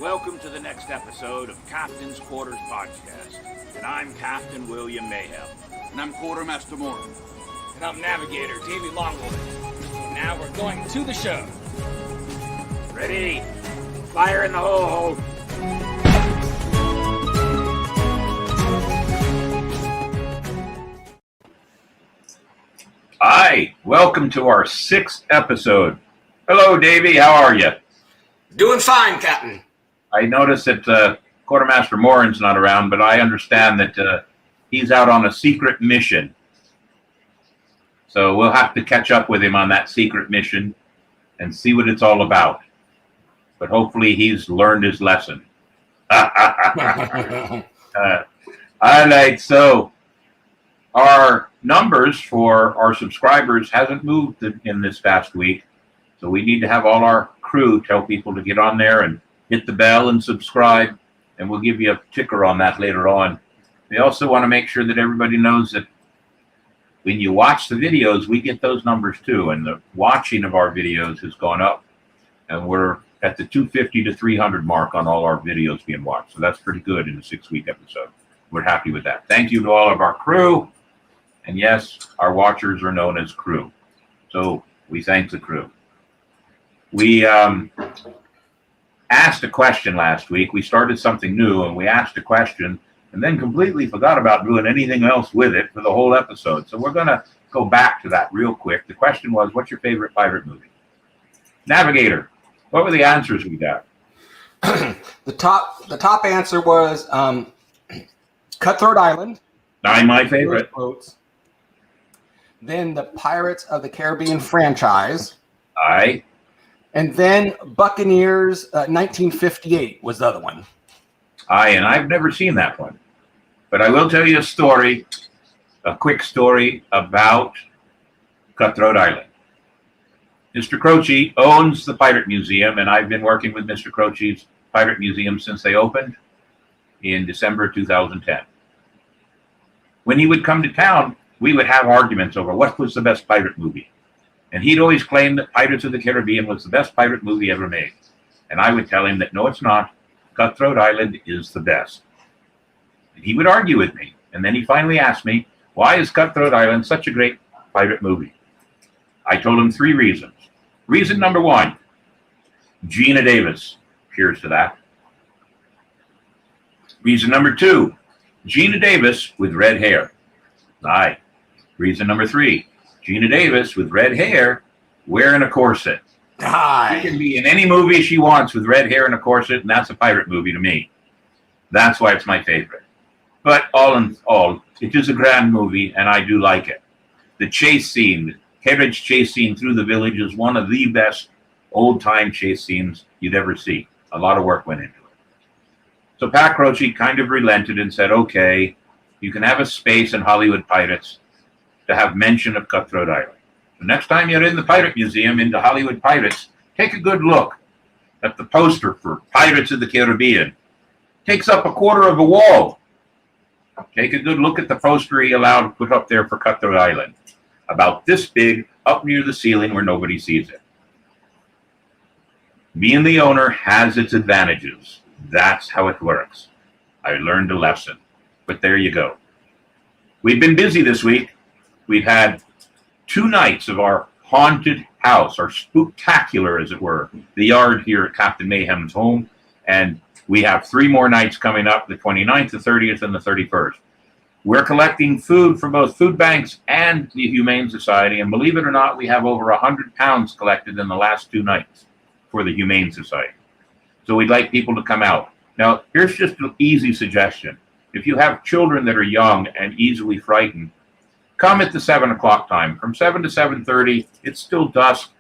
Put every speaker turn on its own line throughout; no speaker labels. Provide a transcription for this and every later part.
Welcome to the next episode of Captain's Quarters Podcast. And I'm Captain William Mayhem.
And I'm Quartermaster Morton.
And I'm Navigator Davey Longwood. And now we're going to the show.
Ready? Fire in the hole. Hi, welcome to our 6th episode. Hello, Davey. How are you?
Doing fine, Captain.
I noticed that Quartermaster Morin's not around, but I understand that he's out on a secret mission. So we'll have to catch up with him on that secret mission and see what it's all about. But hopefully he's learned his lesson. All right, so our numbers for our subscribers hasn't moved in this past week. So we need to have all our crew tell people to get on there and hit the bell and subscribe, and we'll give you a ticker on that later on. We also want to make sure that everybody knows that when you watch the videos, we get those numbers too, and the watching of our videos has gone up, and we're at the 250 to 300 mark on all our videos being watched. So that's pretty good in a 6-week episode. We're happy with that. Thank you to all of our crew, and yes, our watchers are known as crew. So we thank the crew. We asked a question last week. We started something new, and we asked a question and then completely forgot about doing anything else with it for the whole episode. So we're going to go back to that real quick. The question was, what's your favorite pirate movie? Navigator, what were the answers we got?
The top answer was Cutthroat Island.
My favorite.
Then the Pirates of the Caribbean franchise.
Aye.
And then Buccaneers 1958 was the other one.
Aye, and I've never seen that one. But I will tell you a story, a quick story about Cutthroat Island. Mr. Croce owns the Pirate Museum, and I've been working with Mr. Croce's Pirate Museum since they opened in December 2010. When he would come to town, we would have arguments over what was the best pirate movie. And he'd always claim that Pirates of the Caribbean was the best pirate movie ever made. And I would tell him that no, it's not. Cutthroat Island is the best. And he would argue with me. And then he finally asked me, why is Cutthroat Island such a great pirate movie? I told him 3 reasons. Reason number 1, Gina Davis. Cheers to that. Reason number 2, Gina Davis with red hair. Aye. Reason number 3, Gina Davis with red hair wearing a corset.
Aye.
She can be in any movie she wants with red hair and a corset, and that's a pirate movie to me. That's why it's my favorite. But all in all, it is a grand movie, and I do like it. The chase scene, the carriage chase scene through the village is one of the best old-time chase scenes you'd ever see. A lot of work went into it. So Pat Croce kind of relented and said, okay, you can have a space in Hollywood Pirates to have mention of Cutthroat Island. The next time you're in the Pirate Museum into Hollywood Pirates, take a good look at the poster for Pirates of the Caribbean. Takes up a quarter of a wall. Take a good look at the poster he allowed to put up there for Cutthroat Island. About this big, up near the ceiling where nobody sees it. Being the owner has its advantages. That's how it works. I learned a lesson. But there you go. We've been busy this week. We've had 2 nights of our haunted house, our spooktacular, as it were, the yard here at Captain Mayhem's home. And we have 3 more nights coming up, the 29th, the 30th, and the 31st. We're collecting food for both food banks and the Humane Society. And believe it or not, we have over 100 pounds collected in the last 2 nights for the Humane Society. So we'd like people to come out. Now, here's just an easy suggestion. If you have children that are young and easily frightened, come at the 7 o'clock time. From 7 to 7:30, it's still dusk.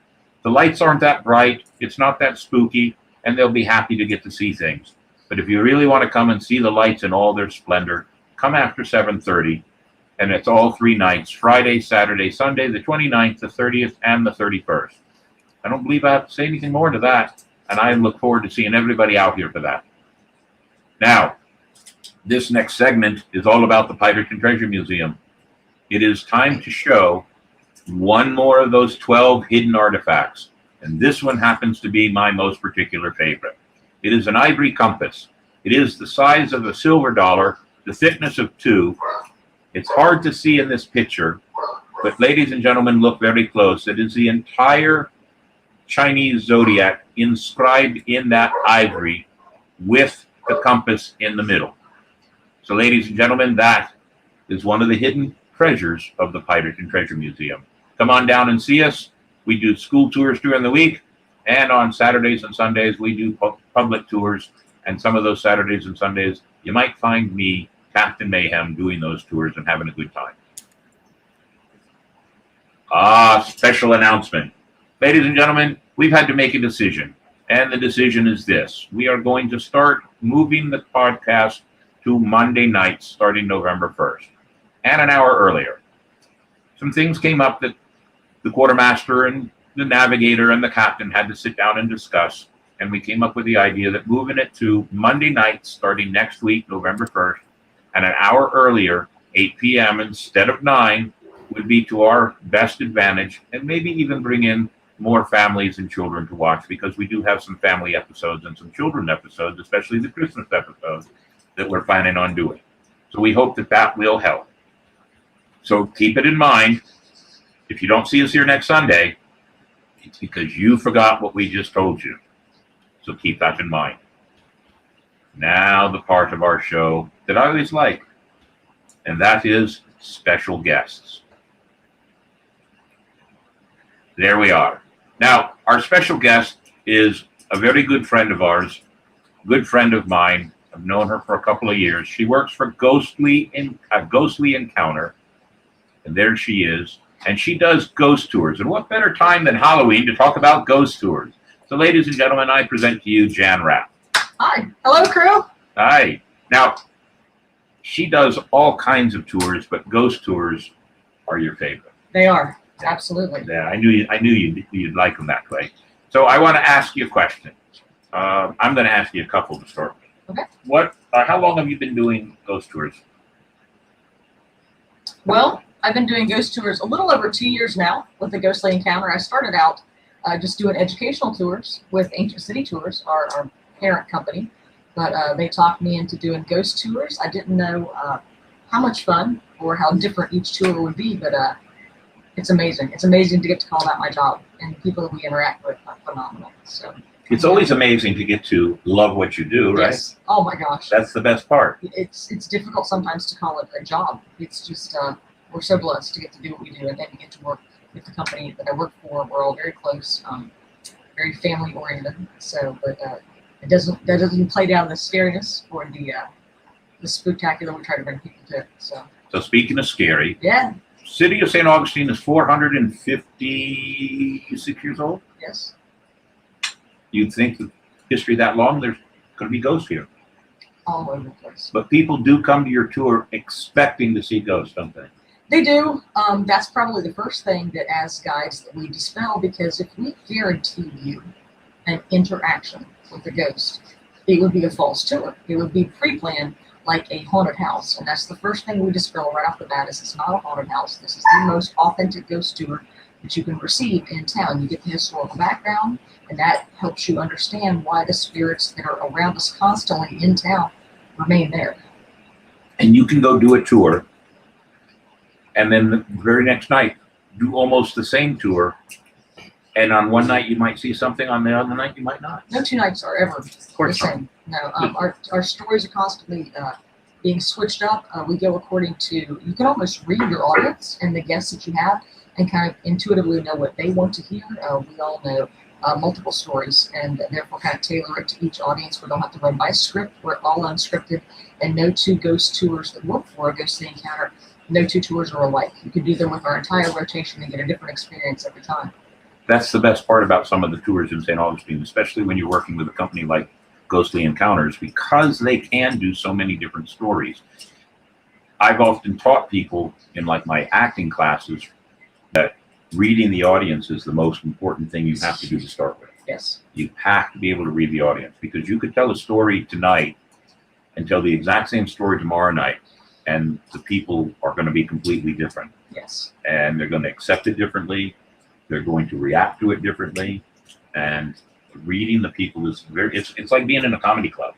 The lights aren't that bright. It's not that spooky, and they'll be happy to get to see things. But if you really want to come and see the lights in all their splendor, come after 7:30, and it's all 3 nights, Friday, Saturday, Sunday, the 29th, the 30th, and the 31st. I don't believe I have to say anything more to that, and I look forward to seeing everybody out here for that. Now, this next segment is all about the Pirate and Treasure Museum. It is time to show one more of those 12 hidden artifacts. And this one happens to be my most particular favorite. It is an Ivory Compass. It is the size of a silver dollar, the thickness of 2. It's hard to see in this picture, but ladies and gentlemen, look very close. It is the entire Chinese zodiac inscribed in that ivory with the compass in the middle. So ladies and gentlemen, that is one of the hidden treasures of the Pirate and Treasure Museum. Come on down and see us. We do school tours during the week, and on Saturdays and Sundays we do public tours, and some of those Saturdays and Sundays you might find me, Captain Mayhem, doing those tours and having a good time. Special announcement. Ladies and gentlemen, we've had to make a decision, and the decision is this. We are going to start moving the podcast to Monday nights starting November 1st, and an hour earlier. Some things came up that the quartermaster and the navigator and the captain had to sit down and discuss, and we came up with the idea that moving it to Monday nights starting next week, November 1st, and an hour earlier, 8 p.m. instead of 9, would be to our best advantage, and maybe even bring in more families and children to watch, because we do have some family episodes and some children episodes, especially the Christmas episodes that we're planning on doing. So we hope that that will help. So keep it in mind. If you don't see us here next Sunday, it's because you forgot what we just told you. So keep that in mind. Now the part of our show that I always like, and that is special guests. There we are. Now, our special guest is a very good friend of ours, good friend of mine. I've known her for a couple of years. She works for Ghostly Encounter, and there she is. And she does ghost tours. And what better time than Halloween to talk about ghost tours? So, ladies and gentlemen, I present to you Jan Rapp.
Hi. Hello, crew.
Hi. Now, she does all kinds of tours, but ghost tours are your favorite.
They are. Absolutely.
Yeah, I knew you'd like them that way. So I want to ask you a question. I'm going to ask you a couple to start with.
Okay.
How long have you been doing ghost tours?
Well, I've been doing ghost tours a little over 2 years now with the Ghostly Encounter. I started out just doing educational tours with Ancient City Tours, our parent company. But they talked me into doing ghost tours. I didn't know how much fun or how different each tour would be, but it's amazing. It's amazing to get to call that my job, and the people that we interact with are phenomenal. So
it's always amazing to get to love what you do, right?
Yes. Oh my gosh.
That's the best part.
It's difficult sometimes to call it a job. It's just we're so blessed to get to do what we do, and then to get to work with the company that I work for. We're all very close, very family oriented. So, but that doesn't play down the scariness or the spectacular we try to bring people to. So
speaking of scary,
yeah.
City of St. Augustine is 456 years old.
Yes.
You'd think with history that long, there's going to be ghosts here.
All over the place.
But people do come to your tour expecting to see ghosts, don't they?
They do. That's probably the first thing that as guides that we dispel, because if we guarantee you an interaction with a ghost, it would be a false tour. It would be pre-planned like a haunted house. And that's the first thing we dispel right off the bat is it's not a haunted house. This is the most authentic ghost tour that you can receive in town. You get the historical background, and that helps you understand why the spirits that are around us constantly in town remain there.
And you can go do a tour, and then the very next night do almost the same tour, and on one night you might see something, on the other night you might not.
No 2 nights are ever the same. No, our stories are constantly being switched up. We go according to, you can almost read your audience and the guests that you have and kind of intuitively know what they want to hear. We all know multiple stories, and therefore kind of tailor it to each audience. We don't have to run by script. We're all unscripted, and no 2 ghost tours that work for a Ghostly Encounter, no 2 tours are alike. You can do them with our entire rotation and get a different experience every time.
That's the best part about some of the tours in St. Augustine, especially when you're working with a company like Ghostly Encounters, because they can do so many different stories. I've often taught people in like my acting classes that reading the audience is the most important thing you have to do to start with.
Yes.
You have to be able to read the audience, because you could tell a story tonight and tell the exact same story tomorrow night, and the people are going to be completely different.
Yes.
And they're going to accept it differently. They're going to react to it differently. And reading the people is it's like being in a comedy club,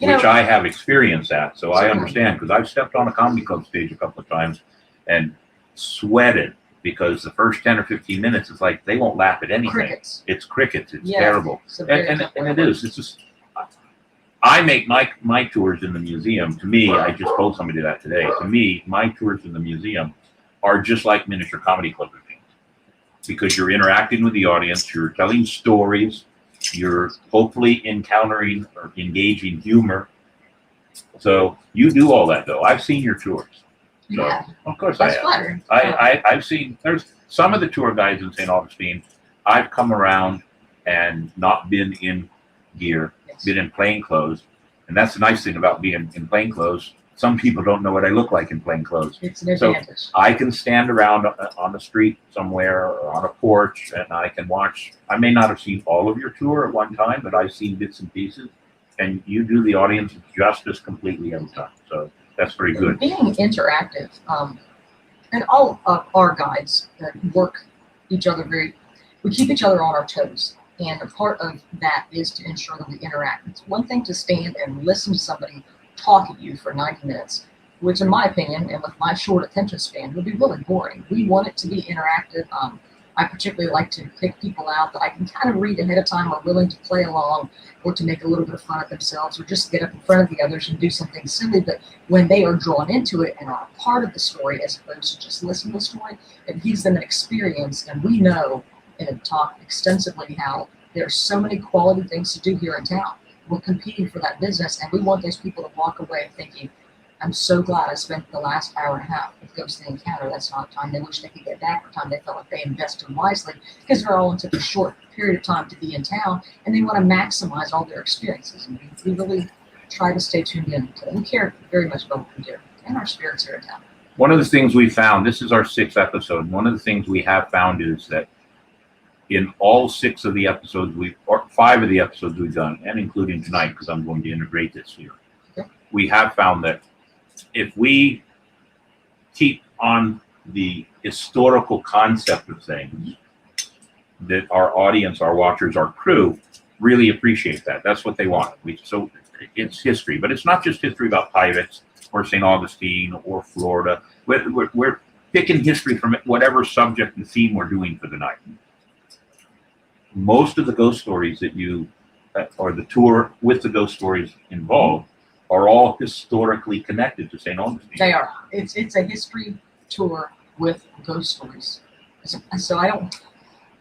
You
which
know-
I have experience at, so I
Certainly.
understand, because I've stepped on a comedy club stage a couple of times and sweated because the first 10 or 15 minutes is like they won't laugh at anything.
Crickets.
It's crickets. It's
Yeah,
terrible.
it's a very
And
tough
it
one.
is. It's just, I make my tours in the museum. To me, I just told somebody that today. To me, my tours in the museum are just like miniature comedy club routines, because you're interacting with the audience, you're telling stories, you're hopefully encountering or engaging humor. So you do all that, though. I've seen your tours. So,
Yeah,
of course
that's
I have.
flattering.
I've seen, there's some of the tour guides in St. Augustine, I've come around and not been in gear,
Yes.
been in plain clothes. And that's the nice thing about being in plain clothes. Some people don't know what I look like in plain clothes.
It's an
So-
advantage.
I can stand around on the street somewhere or on a porch and I can watch. I may not have seen all of your tour at one time, but I've seen bits and pieces. And you do the audience justice completely every time. So that's very good.
Being interactive, and all of our guides work each other we keep each other on our toes. And a part of that is to ensure that we interact. It's one thing to stand and listen to somebody talk at you for 90 minutes, which in my opinion, and with my short attention span, would be really boring. We want it to be interactive. I particularly like to pick people out that I can kind of read ahead of time, are willing to play along or to make a little bit of fun of themselves, or just get up in front of the others and do something silly. But when they are drawn into it and are a part of the story as opposed to just listening to the story, it gives them an experience. And we know and have talked extensively how there's so many quality things to do here in town. We're competing for that business, and we want those people to walk away thinking, I'm so glad I spent the last hour and a half with Ghost in the Encounter. That's not time they wish they could get back, or time they felt like they invested wisely, because they're all in such a short period of time to be in town, and they want to maximize all their experiences. And we really try to stay tuned in to them. We care very much about what we do, and our spirits here in town.
One of the things we found, this is our 6th episode. One of the things we have found is that in all 6 of the episodes or 5 of the episodes we've done, and including tonight, because I'm going to integrate this here,
Okay.
we have found that if we keep on the historical concept of things, that our audience, our watchers, our crew really appreciate that. That's what they want. So it's history, but it's not just history about pirates or St. Augustine or Florida. We're picking history from whatever subject and theme we're doing for the night. Most of the ghost stories that or the tour with the ghost stories involved, are all historically connected to St. Augustine.
They are. It's a history tour with ghost stories. So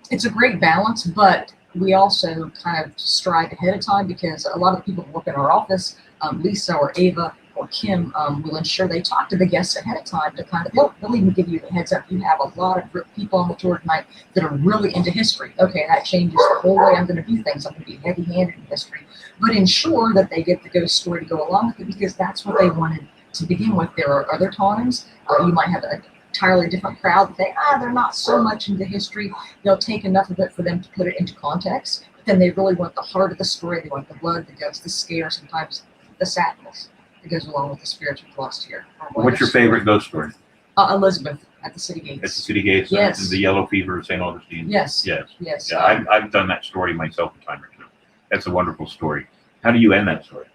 it's a great balance, but we also kind of stride ahead of time, because a lot of the people who work in our office, Lisa or Ava or Kim, will ensure they talk to the guests ahead of time to kind of, they'll even give you the heads up. You have a lot of people on the tour tonight that are really into history. Okay, that changes the whole way I'm going to do things. I'm going to be heavy-handed in history, but ensure that they get the ghost story to go along with it, because that's what they wanted to begin with. There are other times you might have an entirely different crowd that think, they're not so much into history. They'll take enough of it for them to put it into context, but then they really want the heart of the story. They want the blood, the guts, the scare, sometimes the sadness that goes along with the spirits we've lost here.
What's your favorite ghost story?
Elizabeth at the city gates.
At the city gates?
Yes.
The yellow fever of St. Augustine?
Yes.
Yes.
Yes.
Yeah, I've done that story myself a time or two. That's a wonderful story. How do you end that story?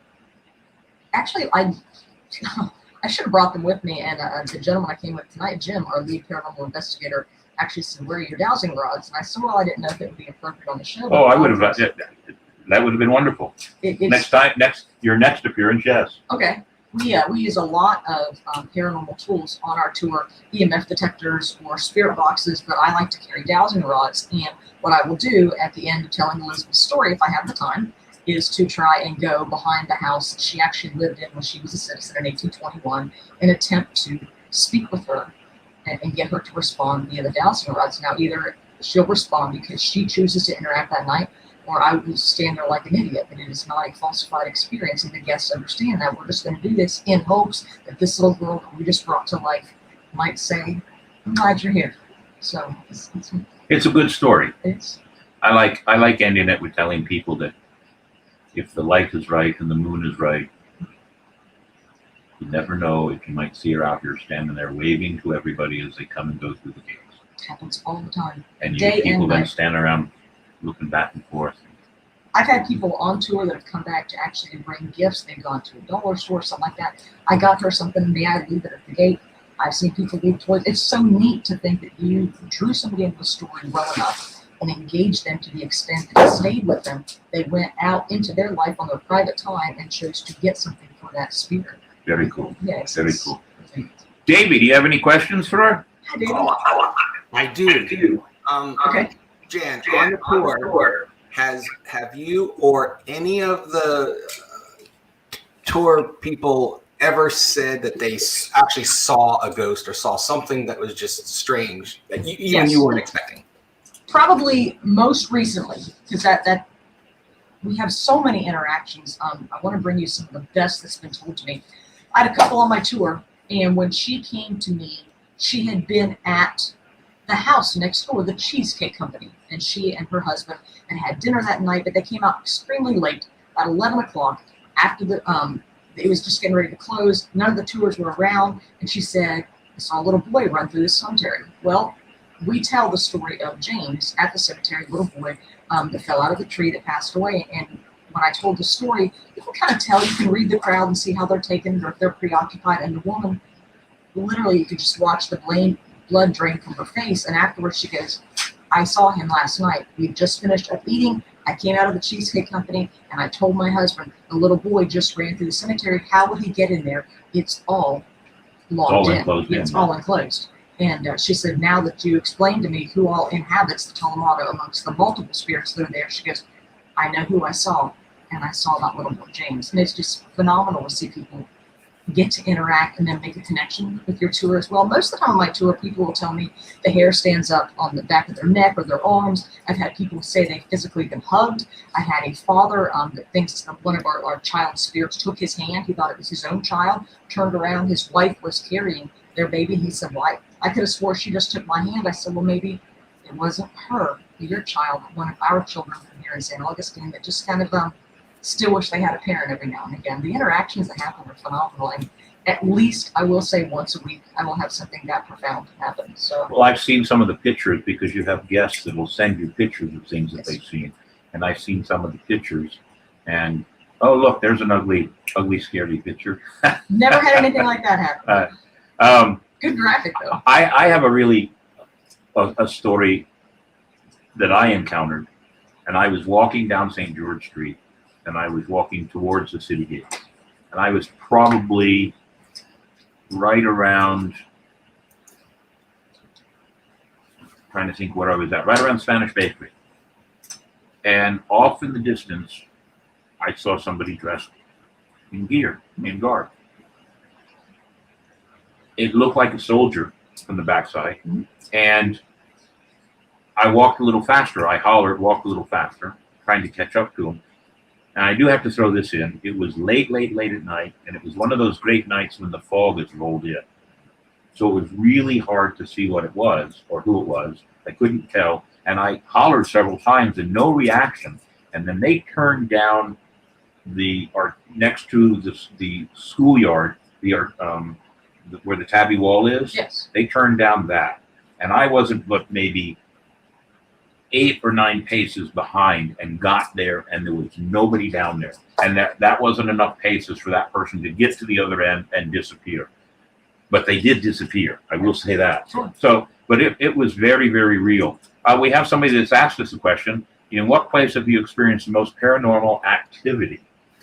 Actually, I should have brought them with me, and the gentleman I came with tonight, Jim, our lead paranormal investigator, actually said, "Where are your dowsing rods?" And I said, "Well, I didn't know if it would be appropriate on the show."
Oh, I would have. That would have been wonderful.
It's,
Your next appearance, yes.
okay. We use a lot of paranormal tools on our tour, EMF detectors or spirit boxes, but I like to carry dowsing rods. And what I will do at the end of telling Elizabeth's story, if I have the time, is to try and go behind the house that she actually lived in when she was a citizen in 1821 and attempt to speak with her and get her to respond via the dowsing rods. Now, either she'll respond because she chooses to interact that night, or I will stand there like an idiot, but it is not a falsified experience, and the guests understand that. We're just going to do this in hopes that this little girl that we just brought to life might say, "I'm glad you're here." So
It's a good story.
it's
I like ending it with telling people that if the light is right and the moon is right, you never know if you might see her out here standing there waving to everybody as they come and go through the gates.
happens all the time.
And you
Day
get people
and
then
night.
standing around looking back and forth.
I've had people on tour that have come back to actually bring gifts. They've gone to a dollar store, something like that. I got her something, may I leave it at the gate? I've seen people leave toys. It's so neat to think that you drew somebody into the story well enough and engaged them to the extent that it stayed with them. They went out into their life on their private time and chose to get something for that spirit.
Very cool.
Yes.
Very cool. Davey, do you have any questions for her?
Hi, David.
I do.
Okay.
Jan, on the tour, have you or any of the tour people ever said that they actually saw a ghost or saw something that was just strange that even you weren't expecting?
Probably most recently, because that we have so many interactions. I want to bring you some of the best that's been told to me. I had a couple on my tour, and when she came to me, she had been at the house next door, the Cheesecake Company, and she and her husband had dinner that night, but they came out extremely late, about 11 o'clock, after it was just getting ready to close. None of the tours were around, and she said, I saw a little boy run through the cemetery. Well, we tell the story of James at the cemetery, little boy that fell out of the tree that passed away. And when I told the story, you can kind of tell, you can read the crowd and see how they're taken or if they're preoccupied. And the woman, literally, you could just watch the blood drain from her face. And afterwards she goes, I saw him last night. We just finished up eating. I came out of the Cheesecake Company and I told my husband, the little boy just ran through the cemetery. How will he get in there? It's all locked in. It's all enclosed. And she said, now that you explained to me who all inhabits the Tolomato amongst the multiple spirits that are there, she goes, I know who I saw, and I saw that little boy James. And it's just phenomenal to see people get to interact and then make a connection with your tour as well. Most of the time on my tour, people will tell me the hair stands up on the back of their neck or their arms. I've had people say they've physically been hugged. I had a father that thinks one of our child spirits took his hand. He thought it was his own child, turned around. His wife was carrying their baby. He said, well, I could have swore she just took my hand. I said, well, maybe it wasn't her, your child, one of our children from here in St. Augustine that just kind of still wish they had a parent every now and again. The interactions that happen are phenomenal. And at least I will say once a week, I will have something that profound happen. So,
well, I've seen some of the pictures because you have guests that will send you pictures of things that they've seen. And I've seen some of the pictures and, oh, look, there's an ugly, scary picture.
Never had anything like that happen. Good graphic, though.
I have a story that I encountered, and I was walking down St. George Street, and I was walking towards the city gates, and I was probably right around, trying to think where I was at, right around Spanish Bakery, and off in the distance, I saw somebody dressed in gear, in garb. It looked like a soldier from the backside, and I walked a little faster. I hollered, walked a little faster, trying to catch up to him. And I do have to throw this in. It was late at night, and it was one of those great nights when the fog has rolled in. So it was really hard to see what it was or who it was. I couldn't tell, and I hollered several times and no reaction. And then they turned down next to the schoolyard, where the tabby wall is.
Yes.
They turned down that, and I wasn't but maybe 8 or 9 paces behind and got there, and there was nobody down there, and that wasn't enough paces for that person to get to the other end and disappear. But they did disappear. I will say that.
Sure.
So, but it was very, very real. We have somebody that's asked us a question. In what place have you experienced the most paranormal activity?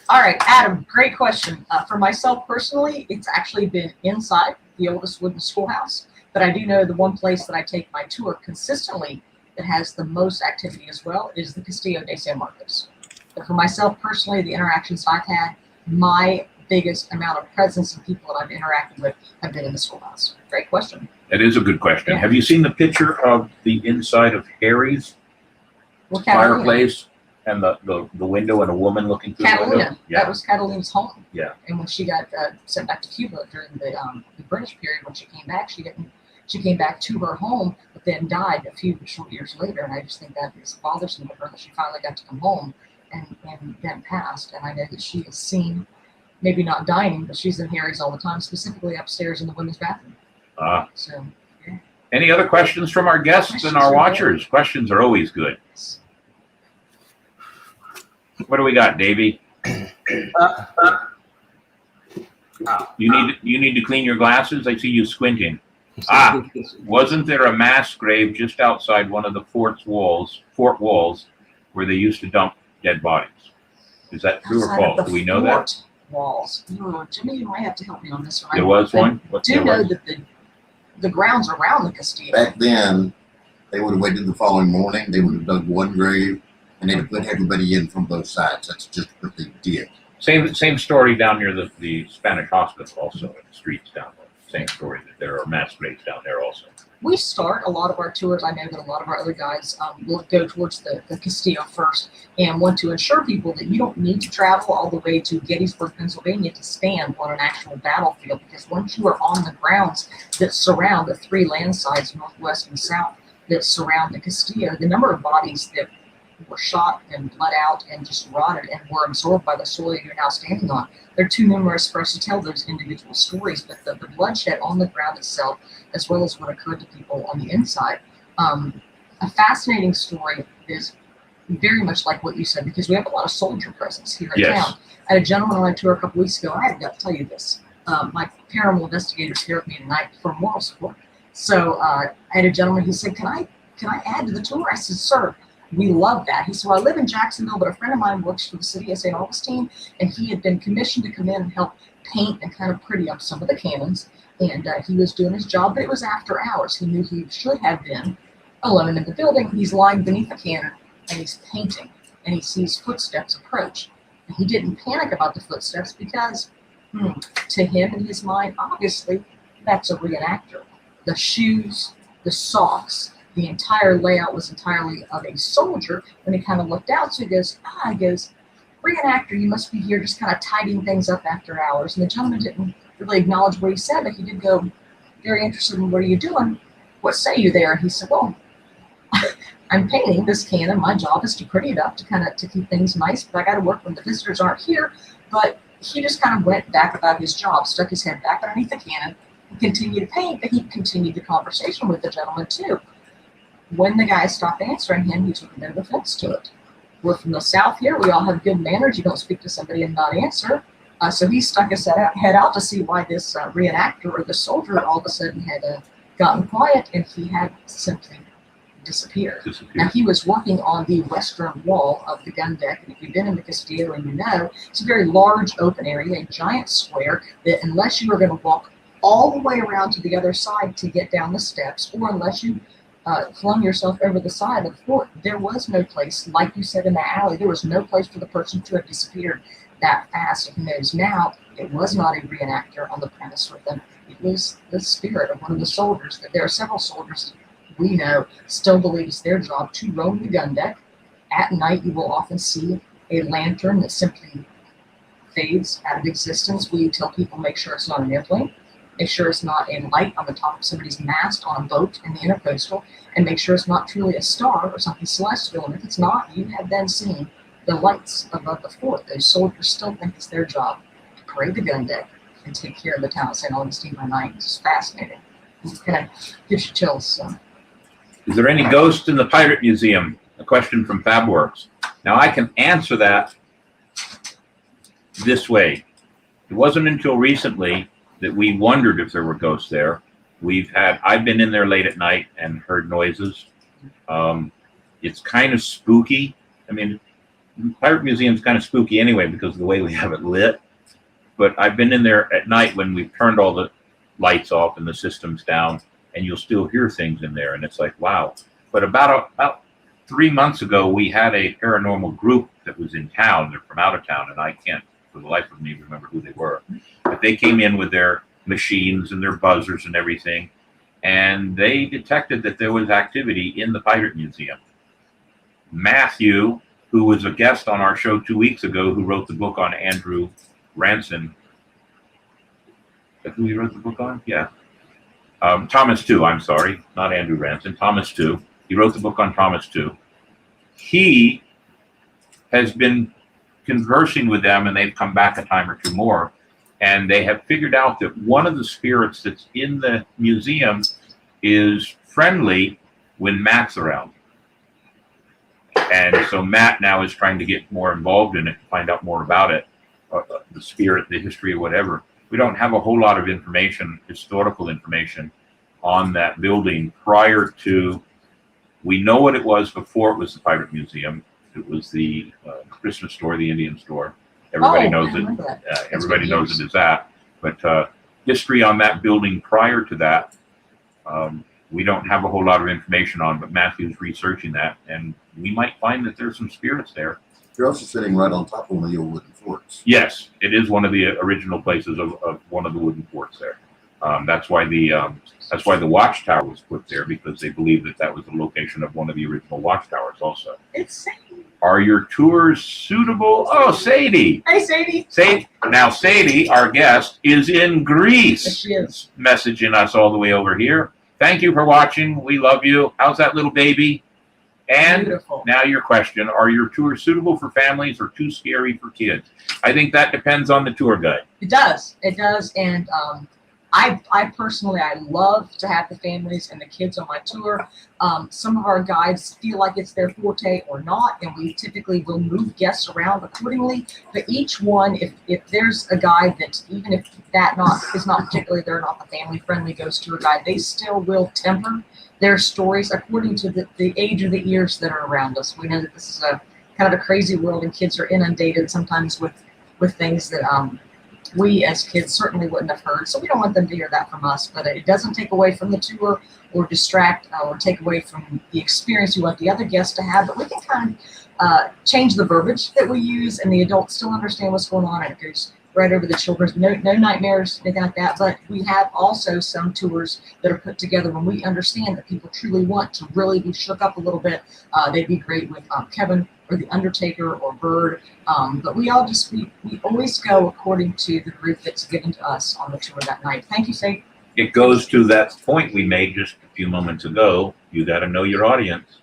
All right, Adam, great question. For myself personally, it's actually been inside the oldest wooden schoolhouse, but I do know the one place that I take my tour consistently that has the most activity as well is the Castillo de San Marcos. But for myself personally, the interactions I've had, my biggest amount of presence and people that I've interacted with have been in the schoolhouse. Great question.
That is a good question.
Yeah.
Have you seen the picture of the inside of Harry's
Well, Catalina.
fireplace and the window and a woman looking through the window?
Catalina. That was Catalina's home.
Yeah.
And when she got sent back to Cuba during the British period, when she came back, she came back to her home, but then died a few short years later. And I just think that is bothersome to her that she finally got to come home and then passed. And I know that she is seen, maybe not dining, but she's in Harry's all the time, specifically upstairs in the women's bathroom. So, yeah.
Any other questions from our guests and our watchers? Questions are always good. What do we got, Davey? You need to clean your glasses. I see you squinting. Wasn't there a mass grave just outside one of the fort walls, where they used to dump dead bodies? Is that true or
Outside of
false?
the
Do we know that?
fort walls. Jimmy, you might have to help me on this one.
There was one?
I do know that the grounds around the Castillo.
Back then, they would have waited the following morning. They would have dug one grave, and they'd have put everybody in from both sides. That's just what they did.
Same story down near the Spanish hospital also, in the streets down there. Same story, that there are mass graves down there also.
We start a lot of our tours. I know that a lot of our other guys will go towards the Castillo first and want to assure people that you don't need to travel all the way to Gettysburg, Pennsylvania to stand on an actual battlefield, because once you are on the grounds that surround the three land sides, northwest and south, that surround the Castillo, the number of bodies that were shot and bled out and just rotted and were absorbed by the soil you're now standing on, they're too numerous for us to tell those individual stories. But the bloodshed on the ground itself, as well as what occurred to people on the inside, a fascinating story is very much like what you said, because we have a lot of soldier presence here in town. I had a gentleman on a tour a couple weeks ago. I had to tell you this. My paranormal investigators here with me tonight for moral support. So I had a gentleman, he said, can I add to the tour? I said, sir, we love that. He said, well, I live in Jacksonville, but a friend of mine works for the city of St. Augustine, and he had been commissioned to come in and help paint and kind of pretty up some of the cannons. And he was doing his job, but it was after hours. He knew he should have been alone in the building. He's lying beneath a cannon, and he's painting, and he sees footsteps approach. And he didn't panic about the footsteps because, to him, in his mind, obviously, that's a reenactor. The shoes, the socks, the entire layout was entirely of a soldier. When he kind of looked out, so he goes, reenactor, you must be here just kind of tidying things up after hours. And the gentleman didn't really acknowledge what he said, but he did go, very interested in, what are you doing? What say you there? And he said, well, I'm painting this cannon. My job is to pretty it up, to keep things nice, but I got to work when the visitors aren't here. But he just kind of went back about his job, stuck his head back underneath the cannon, and continued to paint, but he continued the conversation with the gentleman too. When the guy stopped answering him, he took no offense to it. We're from the South here. We all have good manners. You don't speak to somebody and not answer. So he stuck his head out to see why this reenactor or the soldier all of a sudden had gotten quiet, and he had simply disappeared. Now, he was working on the western wall of the gun deck, and if you've been in the Castillo and you know, it's a very large open area, a giant square that unless you were going to walk all the way around to the other side to get down the steps, or unless you flung yourself over the side of the fort, there was no place, like you said in the alley, there was no place for the person to have disappeared that fast. And who knows now, it was not a reenactor on the premise with them. It was the spirit of one of the soldiers. That there are several soldiers we know still believe it's their job to roam the gun deck. At night, you will often see a lantern that simply fades out of existence. We tell people, make sure it's not an airplane. Make sure it's not a light on the top of somebody's mast on a boat in the intercoastal, and make sure it's not truly a star or something celestial. And if it's not, you have then seen the lights above the fort. Those soldiers still think it's their job to parade the gun deck and take care of the town of St. Augustine by night. It's fascinating. It kind of gives you chills. So.
Is there any ghosts in the Pirate Museum? A question from Fabworks. Now, I can answer that this way. It wasn't until recently that we wondered if there were ghosts there. I've been in there late at night and heard noises. It's kind of spooky. I mean, the Pirate Museum's kind of spooky anyway because of the way we have it lit. But I've been in there at night when we've turned all the lights off and the systems down, and you'll still hear things in there, and it's like, wow. But about 3 months ago, we had a paranormal group that was in town. They're from out of town, and I can't for the life of me remember who they were. But they came in with their machines and their buzzers and everything, and they detected that there was activity in the Pirate Museum. Matthew, who was a guest on our show 2 weeks ago, who wrote the book on Andrew Ranson. Is that who he wrote the book on? Yeah. Thomas too, I'm sorry, not Andrew Ranson, Thomas too. He wrote the book on Thomas too. He has been conversing with them, and they've come back a time or two more, and they have figured out that one of the spirits that's in the museum is friendly when Matt's around. And so Matt now is trying to get more involved in it, to find out more about it, the spirit, the history, or whatever. We don't have a whole lot of information, historical information, on that building prior to. We know what it was before it was the Pirate Museum. It was the Christmas store, the Indian store. Everybody knows
I
it.
remember that.
Everybody
been
knows
years.
it as that. But history on that building prior to that, we don't have a whole lot of information on. But Matthew's researching that, and we might find that there's some spirits there.
You're also sitting right on top of one of the old wooden forts.
Yes, it is one of the original places of one of the wooden forts there. That's why the watchtower was put there, because they believe that that was the location of one of the original watchtowers also.
It's Sadie.
Are your tours suitable? Oh, Sadie.
Hey, Sadie.
Now Sadie, our guest, is in
Yes,
Greece,
she is.
messaging us all the way over here. Thank you for watching. We love you. How's that little baby? And
Beautiful.
now your question, are your tours suitable for families or too scary for kids? I think that depends on the tour guide.
It does. It does. And I personally, I love to have the families and the kids on my tour. Some of our guides feel like it's their forte or not, and we typically will move guests around accordingly. But each one, if there's a guide that, even if that is not particularly, they're not the family-friendly ghost tour guide, they still will temper their stories according to the age of the ears that are around us. We know that this is a kind of a crazy world, and kids are inundated sometimes with things that we as kids certainly wouldn't have heard. So we don't want them to hear that from us, but it doesn't take away from the tour or distract or take away from the experience we want the other guests to have. But we can kind of change the verbiage that we use, and the adults still understand what's going on, and it goes right over the children's. No nightmares, anything like that. But we have also some tours that are put together when we understand that people truly want to really be shook up a little bit. They'd be great with Kevin or the Undertaker or Bird. But we always go according to the group that's given to us on the tour that night. Thank you, Sadie.
It goes to that point we made just a few moments ago. You got to know your audience.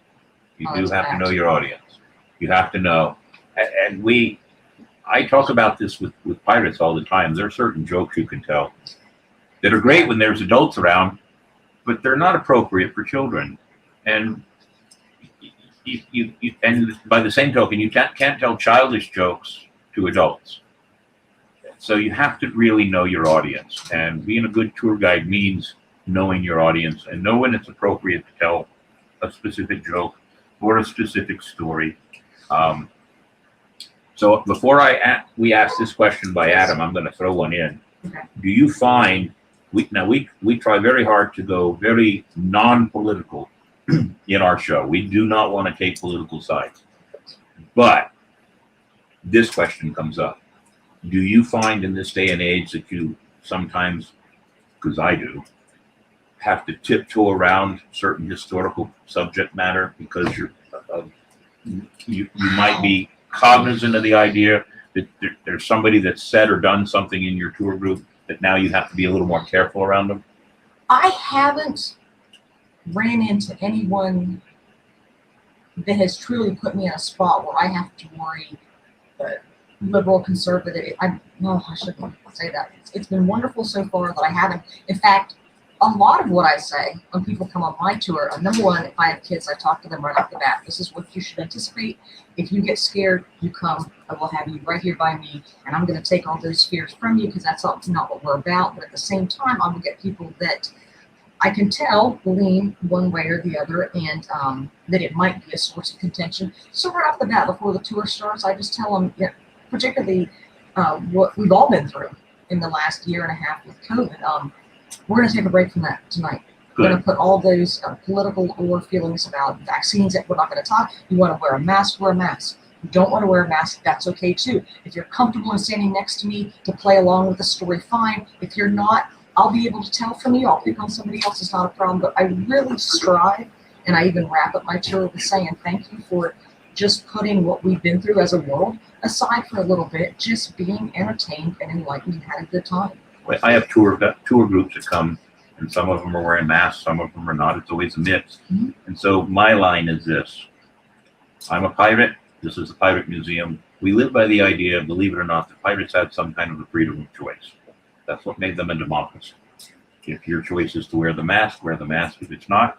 You do
That's
have to
fact.
know your audience. You have to know. And I talk about this with pirates all the time. There are certain jokes you can tell that are great when there's adults around, but they're not appropriate for children. And and by the same token, you can't tell childish jokes to adults. So you have to really know your audience. And being a good tour guide means knowing your audience and know when it's appropriate to tell a specific joke or a specific story. So before we ask this question by Adam, I'm going to throw one in.
Okay.
Do you find we try very hard to go very non-political in our show. We do not want to take political sides. But this question comes up. Do you find in this day and age that you sometimes, because I do, have to tiptoe around certain historical subject matter because you might be cognizant of the idea that there's somebody that's said or done something in your tour group that now you have to be a little more careful around them?
I haven't ran into anyone that has truly put me in a spot where I have to worry liberal, conservative. I shouldn't say that. It's been wonderful so far that I haven't. In fact, a lot of what I say when people come on my tour, number one, if I have kids, I talk to them right off the bat. This is what you should anticipate. If you get scared, you come. I will have you right here by me, and I'm going to take all those fears from you because that's not what we're about. But at the same time, I will get people that I can tell lean one way or the other, and that it might be a source of contention. So right off the bat, before the tour starts, I just tell them, particularly what we've all been through in the last year and a half with COVID. We're going to take a break from that tonight. We're going to put all those political or feelings about vaccines that we're not going to talk. You want to wear a mask, wear a mask. You don't want to wear a mask, that's okay too. If you're comfortable in standing next to me to play along with the story, fine. If you're not, I'll be able to tell from you. I'll pick on somebody else, it's not a problem. But I really strive, and I even wrap up my tour with saying thank you for just putting what we've been through as a world aside for a little bit, just being entertained and enlightened and had a good time.
I have tour groups that come, and some of them are wearing masks, some of them are not. It's always a mix.
Mm-hmm.
And so my line is this. I'm a pirate. This is the Pirate Museum. We live by the idea, believe it or not, that pirates had some kind of a freedom of choice. That's what made them a democracy. If your choice is to wear the mask, wear the mask. If it's not,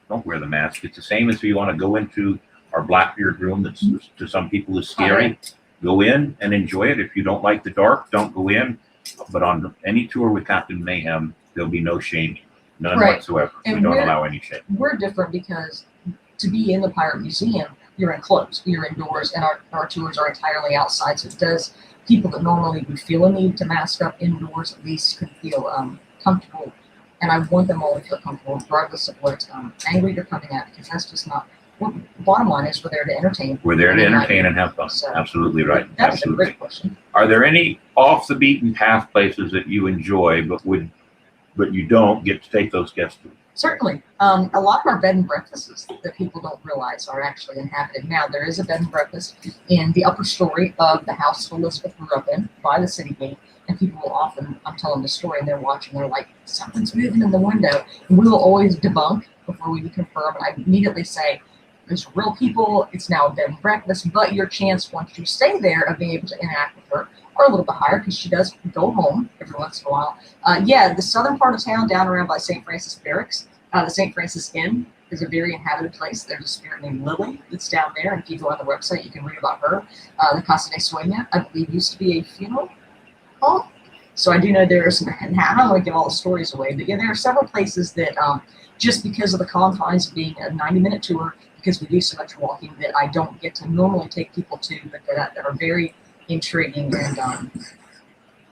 don't wear the mask. It's the same as if you want to go into our Blackbeard room that's to some people is scary. Go in and enjoy it. If you don't like the dark, don't go in. But on any tour with Captain Mayhem, there'll be no shaming, none
Right.
whatsoever.
And
we don't
we're-
allow any shame.
We're different because to be in the Pirate Museum, you're enclosed, you're indoors, and our tours are entirely outside. So it does people that normally would feel a need to mask up indoors at least can feel comfortable. And I want them all to feel comfortable, regardless of what angle you're coming at, because that's just not. Well, bottom line is we're there to entertain.
We're there to entertain and have fun.
So,
Absolutely right.
That's
Absolutely.
a great question.
Are there any off the beaten path places that you enjoy, but you don't get to take those guests to?
Certainly. A lot of our bed and breakfasts that people don't realize are actually inhabited. Now, there is a bed and breakfast in the upper story of the house Elizabeth grew up in by the city gate. And people will often, I'm telling the story and they're watching, they're like, something's moving in the window. And we will always debunk before we confirm. And I immediately say, there's real people, it's now a bed and breakfast, but your chance once you stay there of being able to interact with her are a little bit higher because she does go home every once in a while. The southern part of town, down around by St. Francis Barracks, the St. Francis Inn is a very inhabited place. There's a spirit named Lily that's down there, and if you go on the website, you can read about her. The Casa de Sueña, I believe, used to be a funeral home. So I do know there's, and I don't want to give all the stories away, but yeah, there are several places that just because of the confines of being a 90-minute tour, because we do so much walking, that I don't get to normally take people to, but that are very intriguing. And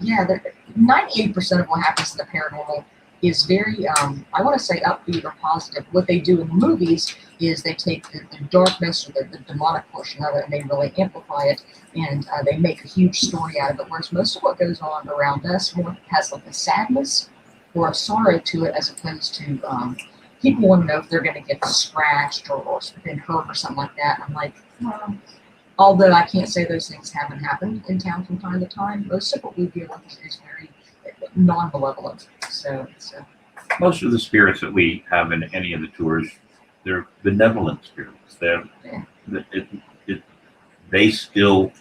98% of what happens in the paranormal is very, I want to say upbeat or positive. What they do in the movies is they take the darkness or the demonic portion of it and they really amplify it, and they make a huge story out of it, whereas most of what goes on around us more has like a sadness or a sorrow to it, as opposed to people want to know if they're going to get scratched or been hurt or something like that. I'm like, well, although I can't say those things haven't happened in town from time to time, most of what we deal with is very non-malevolent. So
Most of the spirits that we have in any of the tours, they're benevolent spirits. They still,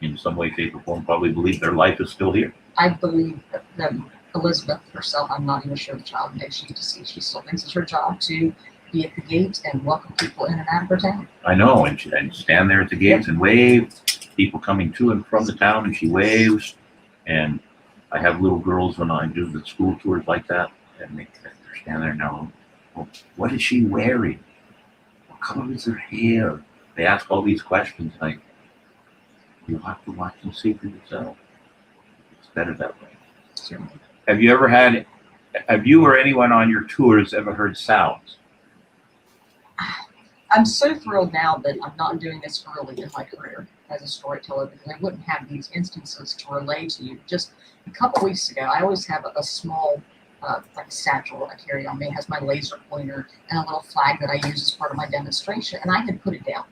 in some way, shape, or form, probably believe their life is still here.
I believe that Elizabeth herself, I'm not even sure the child maybe she still thinks it's her job to be at the gate and welcome people in and out of her town.
I know, and stand there at the gates and wave. People coming to and from the town, and she waves. And I have little girls when I do the school tours like that, and they're standing there now. Well, what is she wearing? What color is her hair? They ask all these questions. Like, you'll have to watch and see for yourself. It's better that way.
Certainly.
Have you or anyone on your tours ever heard sounds?
I'm so thrilled now that I'm not doing this early in my career as a storyteller, because I wouldn't have these instances to relay to you. Just a couple weeks ago, I always have a small like satchel that I carry on me. It has my laser pointer and a little flag that I use as part of my demonstration, and I had put it down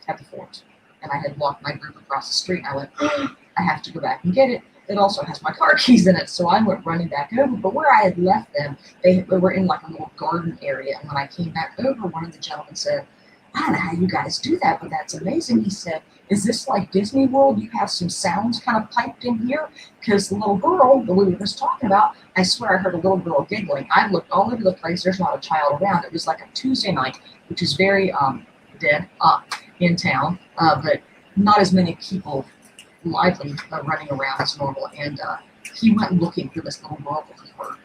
at the fort. And I had walked my group across the street, and I went, I have to go back and get it. It also has my car keys in it, so I went running back over. But where I had left them, they were in like a little garden area. And when I came back over, one of the gentlemen said, I don't know how you guys do that, but that's amazing. He said, is this like Disney World? You have some sounds kind of piped in here? Because the little girl that we were just talking about, I swear I heard a little girl giggling. I looked all over the place. There's not a child around. It was like a Tuesday night, which is very dead in town, but not as many people lively running around as normal. And he went looking for this little girl that he heard.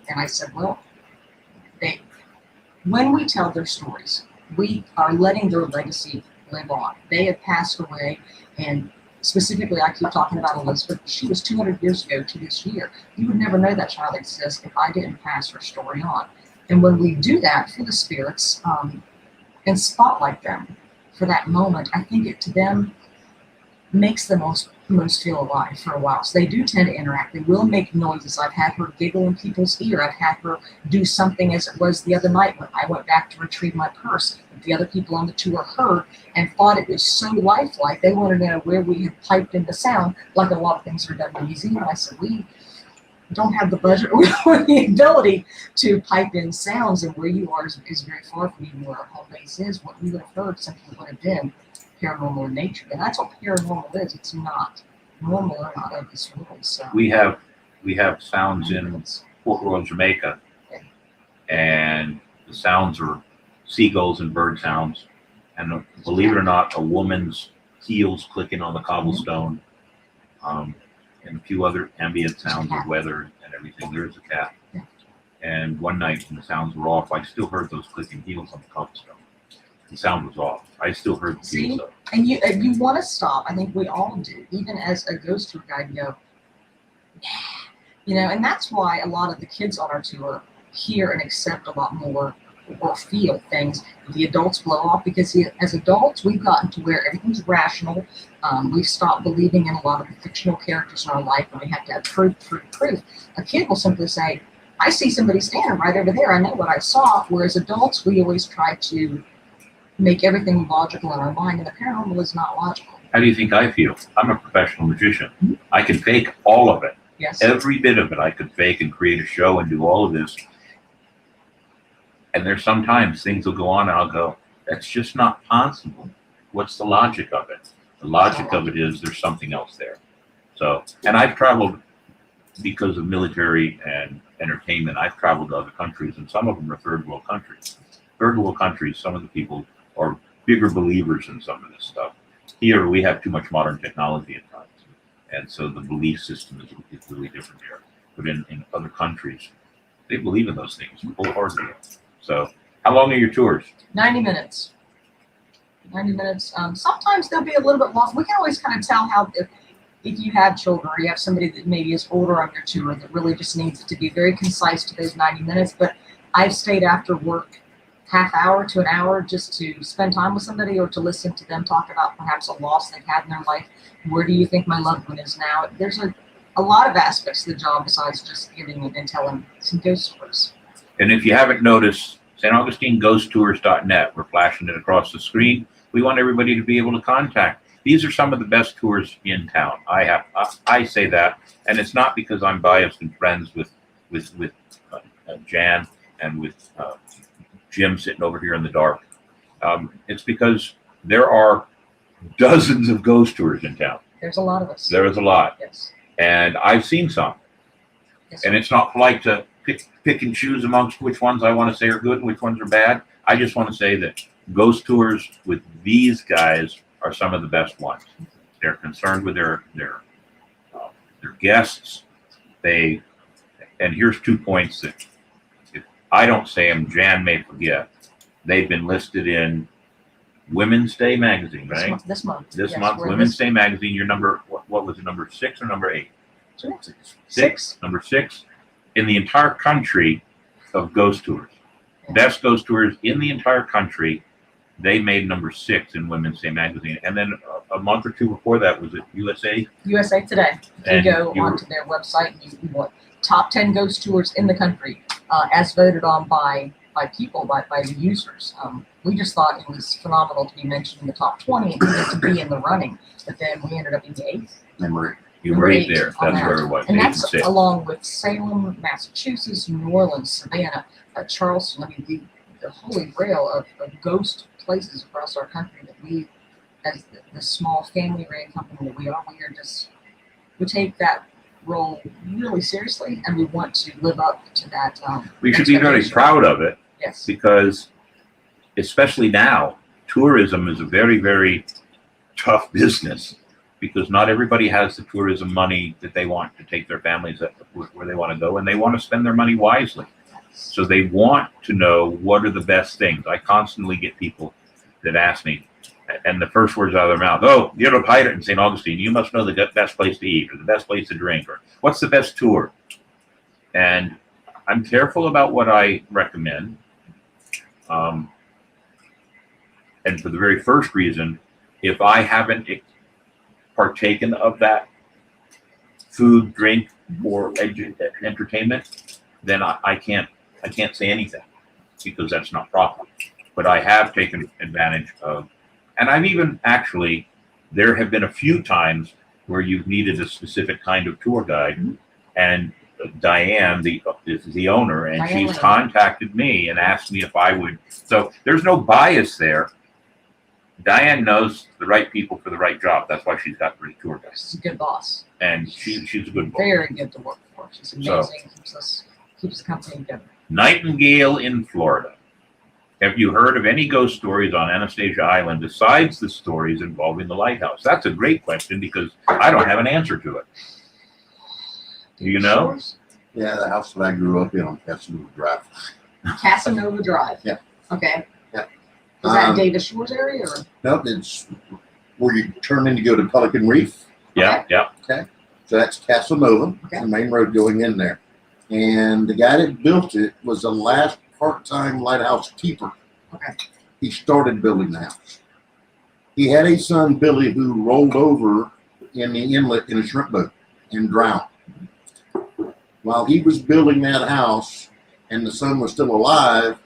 And I said, well, when we tell their stories, we are letting their legacy live on. They have passed away, and specifically, I keep talking about Elizabeth. She was 200 years ago to this year. You would never know that child exists if I didn't pass her story on. And when we do that for the spirits and spotlight them for that moment, I think it to them makes them most feel alive for a while. So they do tend to interact. They will make noises. I've had her giggle in people's ear. I've had her do something as it was the other night when I went back to retrieve my purse. The other people on the tour heard and thought it was so lifelike. They wanted to know where we had piped in the sound, like a lot of things are done in the museum. And I said, we don't have the budget or the ability to pipe in sounds, and where you are is very far from even where our home base is. What we would have heard simply would have been paranormal in nature, and that's what paranormal is. It's not normal or not of this world. So
We have sounds in Port Royal, Jamaica, and the sounds are seagulls and bird sounds. and believe it or not, a woman's heels clicking on the cobblestone, and a few other ambient sounds of weather and everything. There's a cat. And one night when the sounds were off, I still heard those clicking heels on the cobblestone. The sound was off. I still heard the heels though.
And you want to stop. I think we all do. Even as a ghost tour guide, you go, yeah. You know, and that's why a lot of the kids on our tour hear and accept a lot more or feel things. The adults blow off because as adults, we've gotten to where everything's rational. We've stopped believing in a lot of the fictional characters in our life and we have to have proof. A kid will simply say, I see somebody standing right over there. I know what I saw. Whereas adults, we always try to make everything logical in our mind, and the paranormal is not logical.
How do you think I feel? I'm a professional magician. Mm-hmm. I can fake all of it.
Yes.
Every bit of it I could fake and create a show and do all of this. And there's sometimes things will go on and I'll go, that's just not possible. What's the logic of it? The logic of it is there's something else there. So, and I've traveled because of military and entertainment. I've traveled to other countries, and some of them are third world countries. Third world countries, some of the people are bigger believers in some of this stuff. Here, we have too much modern technology at times. And so the belief system is really different here. But in other countries, they believe in those things wholeheartedly. So how long are your tours?
90 minutes. 90 minutes. Sometimes they'll be a little bit long. We can always kind of tell how, if you have children or you have somebody that maybe is older on your tour that really just needs it to be very concise to those 90 minutes. But I've stayed after work half hour to an hour just to spend time with somebody or to listen to them talk about perhaps a loss they've had in their life. Where do you think my loved one is now? There's a lot of aspects to the job besides just giving and telling some ghost stories.
And if you haven't noticed, StAugustineGhostTours.net, we're flashing it across the screen. We want everybody to be able to contact. These are some of the best tours in town. I say that, and it's not because I'm biased and friends with Jan and with Jim sitting over here in the dark. It's because there are dozens of ghost tours in town.
There's a lot of us.
There is a lot.
Yes.
And I've seen some.
Yes,
and it's not polite to pick and choose amongst which ones I want to say are good and which ones are bad. I just want to say that ghost tours with these guys are some of the best ones. They're concerned with their guests. And here's 2 points that if I don't say them, Jan may forget. They've been listed in Women's Day magazine, right?
This month.
This month, Women's Day magazine. Your number, what was it, number 6 or number 8?
6.
Number 6 in the entire country of ghost tours.
Yeah.
Best ghost tours in the entire country. They made number 6 in Women's Day magazine. And then a month or two before that, was it USA?
USA Today. You go onto their website and you want top 10 ghost tours in the country as voted on by people, by the users. We just thought it was phenomenal to be mentioned in the top 20 and to be in the running. But then we ended up in the 8th.
You were 8 there. That's where it was.
And that's along with Salem, Massachusetts, New Orleans, Savannah, Charleston. I mean, the holy grail of ghost places across our country that we, as the small family-ran company that we are take that role really seriously, and we want to live up to that.
We should be very proud of it.
Yes.
Because, especially now, tourism is a very, very tough business. Because not everybody has the tourism money that they want to take their families where they want to go, and they want to spend their money wisely. So they want to know what are the best things. I constantly get people that ask me, and the first words out of their mouth, oh, you're a pirate in St. Augustine. You must know the best place to eat or the best place to drink, or what's the best tour? And I'm careful about what I recommend. And for the very first reason, if I haven't partaken of that food, drink, or entertainment, then I can't say anything because that's not proper. But I have taken advantage of, and I've even actually, there have been a few times where you've needed a specific kind of tour guide, and Diane, is the owner, and she's contacted me and asked me if I would. So there's no bias there. Diane knows the right people for the right job. That's why she's got great tour guides.
She's a good boss.
And she's a good boss.
Very good to work for. She's amazing. Keeps the company together.
Nightingale in Florida. Have you heard of any ghost stories on Anastasia Island besides the stories involving the lighthouse? That's a great question because I don't have an answer to it. Do you know?
Shores?
Yeah, the house that I grew up in on Casanova Drive.
Casanova Drive.
Yeah.
Okay.
Yeah.
Is that Davis Shores area or?
No, it's where you turn in to go to Pelican Reef.
Yeah, yeah.
So that's Casanova,
Okay.
the main road going in there. And the guy that built it was the last part-time lighthouse keeper.
Okay.
He started building the house. He had a son, Billy, who rolled over in the inlet in a shrimp boat and drowned. While he was building that house and the son was still alive,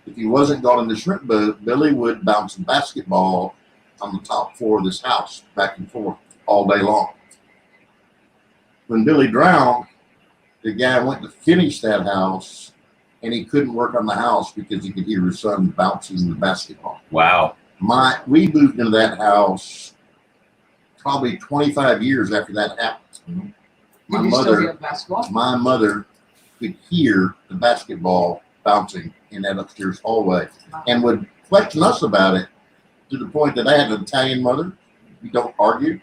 if he wasn't gone in the shrimp boat, Billy would bounce a basketball on the top floor of this house back and forth all day long. When Billy drowned, the guy went to finish that house and he couldn't work on the house because he could hear his son bouncing the basketball.
Wow.
We moved into that house probably 25 years after that happened.
Did you still get basketball?
My mother could hear the basketball bouncing in that upstairs hallway and would question us about it to the point that I had an Italian mother. We don't argue.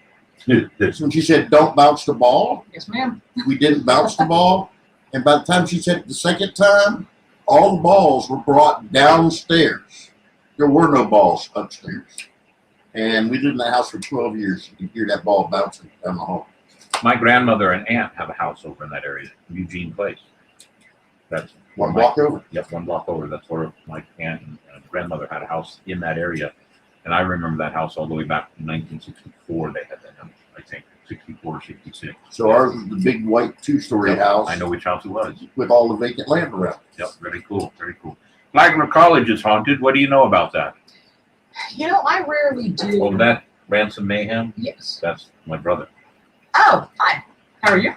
So when she said, "Don't bounce the ball,"
Yes, ma'am.
we didn't bounce the ball. And by the time she said it the second time, all the balls were brought downstairs. There were no balls upstairs. And we lived in that house for 12 years. You could hear that ball bouncing down the hall.
My grandmother and aunt have a house over in that area, Eugene Place. That's
One block over.
Yep, 1 block over. That's where my aunt and grandmother had a house in that area. And I remember that house all the way back in 1964. They had that house, I think, 64, 66.
So ours was the big white two-story house
I know which house it was.
with all the vacant land around.
Yep, very cool, very cool. Flagler College is haunted. What do you know about that?
You know, I rarely do.
Oh, that Ransom Mayhem?
Yes.
That's my brother.
Oh, hi. How are you?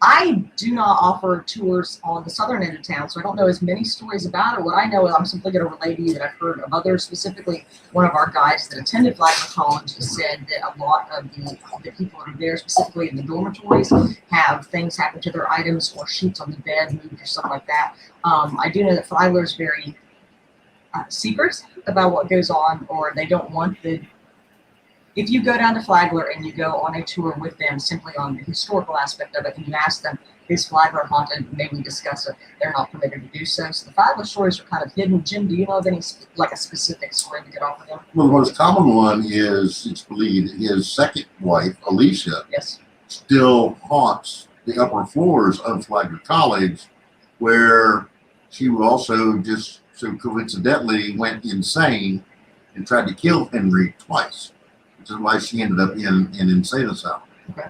I do not offer tours on the southern end of town, so I don't know as many stories about it. What I know is I'm simply going to relay to you that I've heard of others. Specifically, one of our guys that attended Flagler College has said that a lot of the people that are there, specifically in the dormitories, have things happen to their items or sheets on the bed moved or something like that. I do know that Flagler is very secret about what goes on, or they don't want the. If you go down to Flagler and you go on a tour with them simply on the historical aspect of it and you ask them, is Flagler haunted, may we discuss it, they're not permitted to do so. So the Flagler stories are kind of hidden. Jim, do you know of any, like a specific story to get off of them?
Well, the most common one is, it's believed, his second wife, Alicia,
Yes.
still haunts the upper floors of Flagler College, where she also just so coincidentally went insane and tried to kill Henry twice. Which is why she ended up in an insane asylum.
Okay.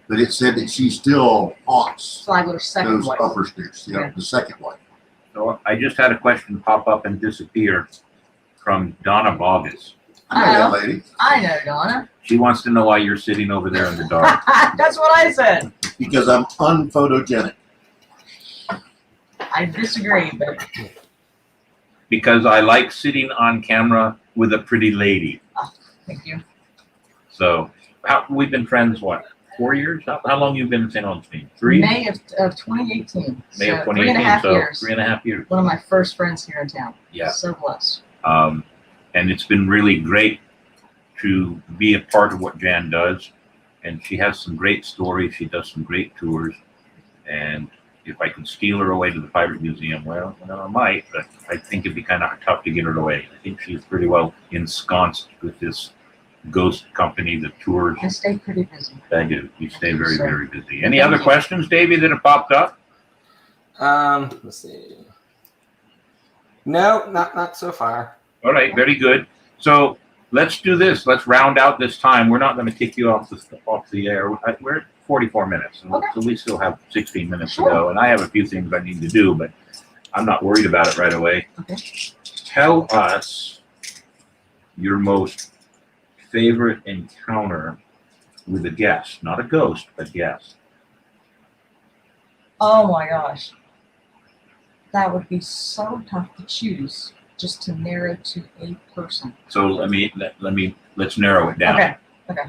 But it said that she still haunts
Flagler's second
those
wife.
upper stairs.
Okay.
The second wife.
So I just had a question pop up and disappear from Donna Bogus.
I know that lady
I know, Donna.
She wants to know why you're sitting over there in the dark.
That's what I said.
because I'm unphotogenic.
I disagree, but
Because I like sitting on camera with a pretty lady.
thank you.
So we've been friends, what, 4 years? How long you been in St. Augustine? 3?
May of 2018.
May of
So
2018.
3.5
So
years.
3.5 years.
One of my first friends here in town.
Yeah.
So blessed.
And it's been really great to be a part of what Jan does. And she has some great stories. She does some great tours. And if I could steal her away to the Pirate Museum, well, I might, but I think it'd be kind of tough to get her away. I think she's pretty well ensconced with this ghost company that tours.
I stay pretty busy.
I do. You stay
Thank you,
very,
sir.
very busy. Any other questions, Davey, that have popped up?
Let's see. No, not so far.
All right, very good. So let's do this. Let's round out this time. We're not going to kick you off the air. We're at 44 minutes,
Okay.
so we still have 16 minutes
Sure.
to go. And I have a few things I need to do, but I'm not worried about it right away.
Okay.
Tell us your most favorite encounter with a guest, not a ghost, but guest.
Oh my gosh. That would be so tough to choose just to narrow to a person.
So let's narrow it down.
Okay.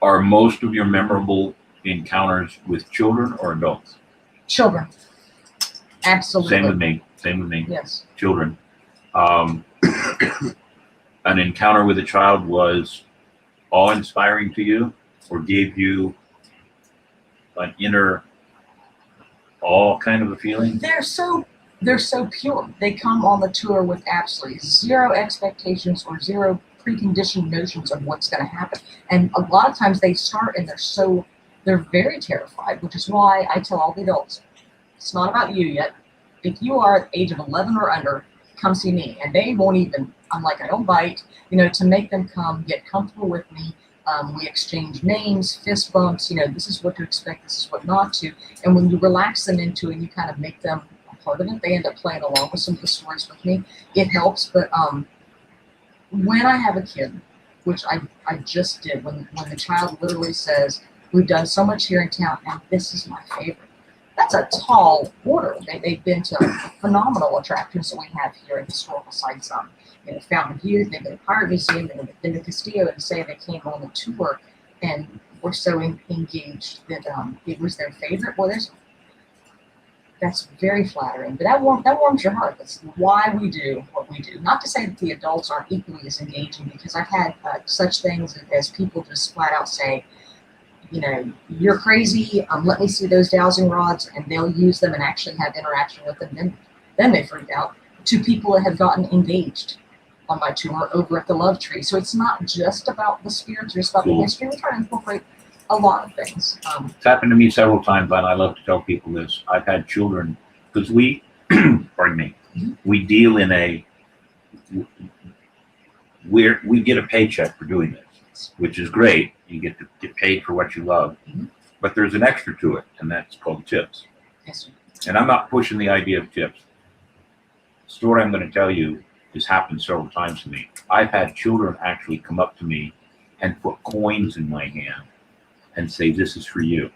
Are most of your memorable encounters with children or adults?
Children. Absolutely.
Same with me. Same with me.
Yes.
Children. An encounter with a child was awe-inspiring to you, or gave you an inner awe kind of a feeling?
They're so pure. They come on the tour with absolutely zero expectations or zero preconditioned notions of what's going to happen. And a lot of times they start and they're very terrified, which is why I tell all the adults, it's not about you yet. If you are at the age of 11 or under, come see me. And they won't even, I'm like, I don't bite, to make them come, get comfortable with me. We exchange names, fist bumps, this is what to expect, this is what not to. And when you relax them into it, you kind of make them a part of it. They end up playing along with some of the stories with me. It helps, but when I have a kid, which I just did, when the child literally says, we've done so much here in town, and this is my favorite. That's a tall order. They've been to phenomenal attractions that we have here at historical sites. Fountain of Youth, they've been to Pirate Museum, they've been to Castillo, and say they came on the tour and were so engaged that it was their favorite. Well, that's very flattering, but that warms your heart. That's why we do what we do. Not to say that the adults aren't equally as engaging, because I've had such things as people just flat out say, you're crazy, let me see those dowsing rods, and they'll use them and actually have interaction with them. Then they freak out. To people that have gotten engaged on my tour over at the Love Tree. So it's not just about the spirits, it's about the history. We try to incorporate a lot of things.
It's happened to me several times, and I love to tell people this. I've had children, because we, pardon me, we deal in we get a paycheck for doing this, which is great. You get to get paid for what you love, but there's an extra to it, and that's called tips.
Yes,
And I'm not pushing the idea of tips. The story I'm going to tell you has happened several times to me. I've had children actually come up to me and put coins in my hand and say, this is for you.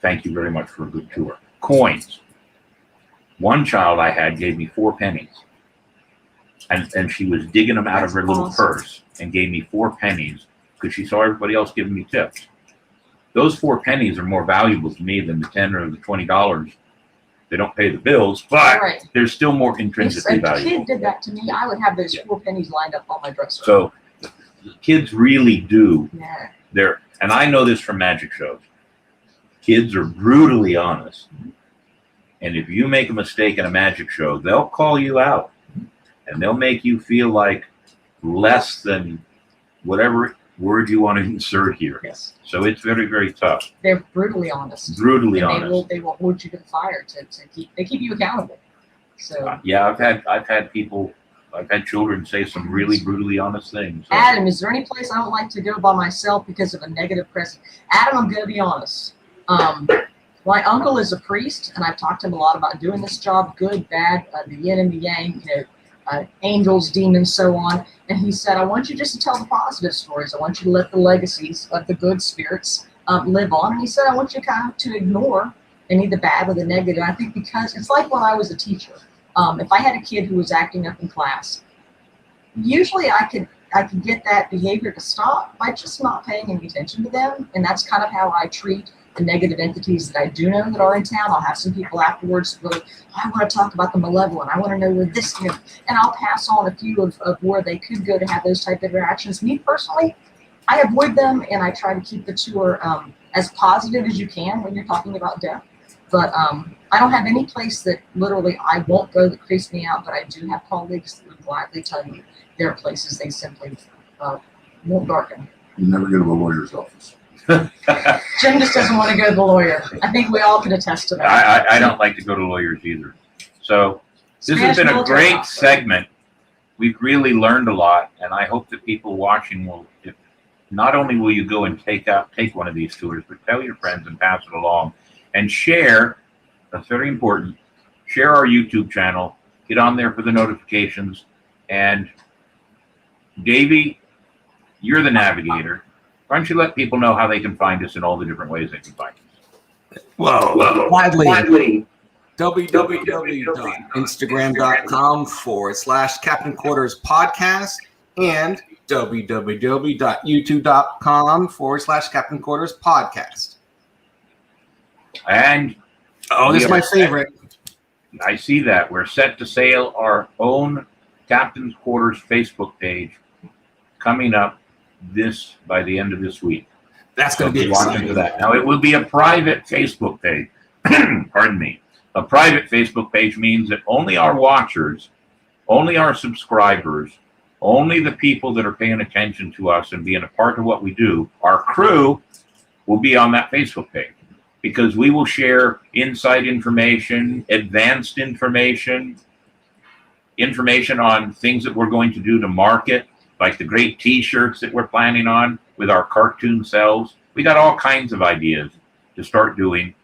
Thank you very much for a good tour. Coins. One child I had gave me 4 pennies. And she was digging them out of her little purse and gave me 4 pennies because she saw everybody else giving me tips. Those 4 pennies are more valuable to me than the $10 or the $20. They don't pay the bills, but they're still more intrinsically valuable. If a
kid did that to me, I would have those 4 pennies lined up on my dresser.
So the kids really do. Yeah. And I know this from magic shows. Kids are brutally honest. And if you make a mistake in a magic show, they'll call you out. And they'll make you feel like less than whatever word you want to insert here.
Yes.
So it's very, very tough.
They're brutally honest.
Brutally honest.
They will hold you to the fire they keep you accountable. So
yeah, I've had children say some really brutally honest things. So.
Adam, is there any place I don't like to go by myself because of a negative precedent? Adam, I'm gonna be honest. My uncle is a priest, and I've talked to him a lot about doing this job, good, bad, the yin and the yang, angels, demons, so on. And he said, I want you just to tell the positive stories. I want you to let the legacies of the good spirits live on. And he said, I want you kind of to ignore any of the bad or the negative. I think because it's like when I was a teacher. If I had a kid who was acting up in class, usually I could get that behavior to stop by just not paying any attention to them. And that's kind of how I treat the negative entities that I do know that are in town. I'll have some people afterwards really, I want to talk about the malevolent. I want to know where this is. And I'll pass on a few of where they could go to have those type of interactions. Me personally, I avoid them, and I try to keep the tour as positive as you can when you're talking about death. But I don't have any place that literally I won't go that creeps me out, but I do have colleagues that would gladly tell you there are places they simply won't darken.
You never go to a lawyer's office.
Jim just doesn't want to go to the lawyer. I think we all can attest to that.
I don't like to go to lawyers either. So this has been a great segment. We've really learned a lot, and I hope that people watching will, if not only will you go and take one of these tours, but tell your friends and pass it along, and share. That's very important. Share our YouTube channel. Get on there for the notifications. And Davey, you're the navigator. Why don't you let people know how they can find us in all the different ways they can find us?
Well, gladly. www.instagram.com/Captain Quarters Podcast and www.youtube.com/Captain Quarters Podcast.
And
this is my favorite.
I see that. We're set to sail our own Captain's Quarters Facebook page coming up by the end of this week.
That's going to be
watching
exciting.
for that. Now, it will be a private Facebook page. Pardon me. A private Facebook page means that only our watchers, only our subscribers, only the people that are paying attention to us and being a part of what we do, our crew, will be on that Facebook page, because we will share inside information, advanced information on things that we're going to do to market, like the great t-shirts that we're planning on with our cartoon selves. We got all kinds of ideas to start doing,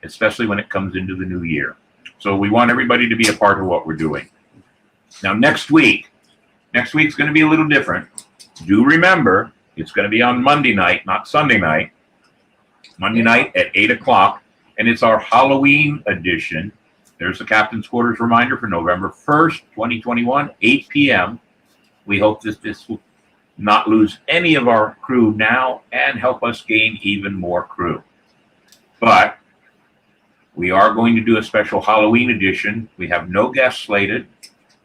especially when it comes into the new year. So we want everybody to be a part of what we're doing. Now, next week's going to be a little different. Do remember, it's going to be on Monday night, not Sunday night. Monday night at 8 o'clock, and it's our Halloween edition. There's the Captain's Quarters reminder for November 1st, 2021, 8 p.m. We hope that this will not lose any of our crew now and help us gain even more crew. But we are going to do a special Halloween edition. We have no guests slated.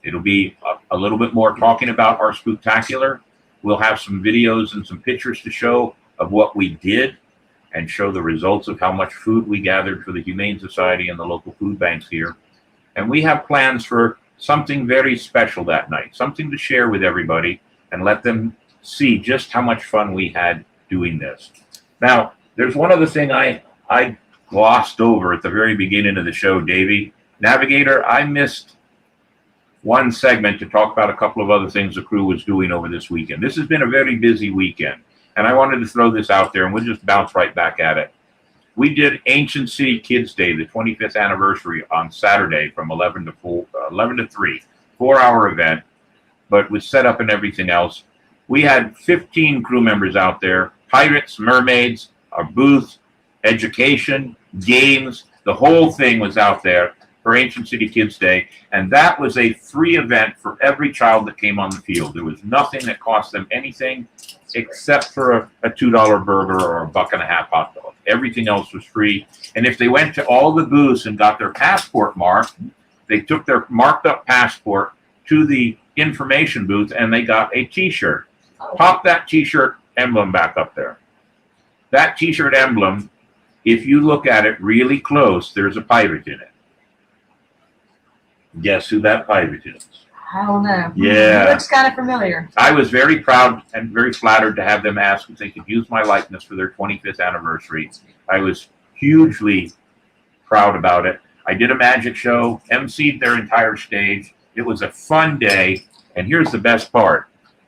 It'll be a little bit more talking about our spooktacular. We'll have some videos and some pictures to show of what we did and show the results of how much food we gathered for the Humane Society and the local food banks here. And we have plans for something very special that night, something to share with everybody and let them see just how much fun we had doing this. Now, there's one other thing I glossed over at the very beginning of the show, Davey. Navigator, I missed one segment to talk about a couple of other things the crew was doing over this weekend. This has been a very busy weekend, and I wanted to throw this out there, and we'll just bounce right back at it. We did Ancient City Kids Day, the 25th anniversary, on Saturday from 11 to 3, 4-hour event, but with setup and everything else. We had 15 crew members out there, pirates, mermaids, our booth, education, games, the whole thing was out there for Ancient City Kids Day, and that was a free event for every child that came on the field. There was nothing that cost them anything except for a $2 burger or a $1.50 hot dog. Everything else was free, and if they went to all the booths and got their passport marked, they took their marked up passport to the information booth and they got a t-shirt. Pop that t-shirt emblem back up there. That t-shirt emblem, if you look at it really close, there's a pirate in it. Guess who that pirate is?
I don't know.
Yeah.
It looks kind of familiar.
I was very proud and very flattered to have them ask if they could use my likeness for their 25th anniversary. I was hugely proud about it. I did a magic show, emceed their entire stage. It was a fun day, and here's the best part.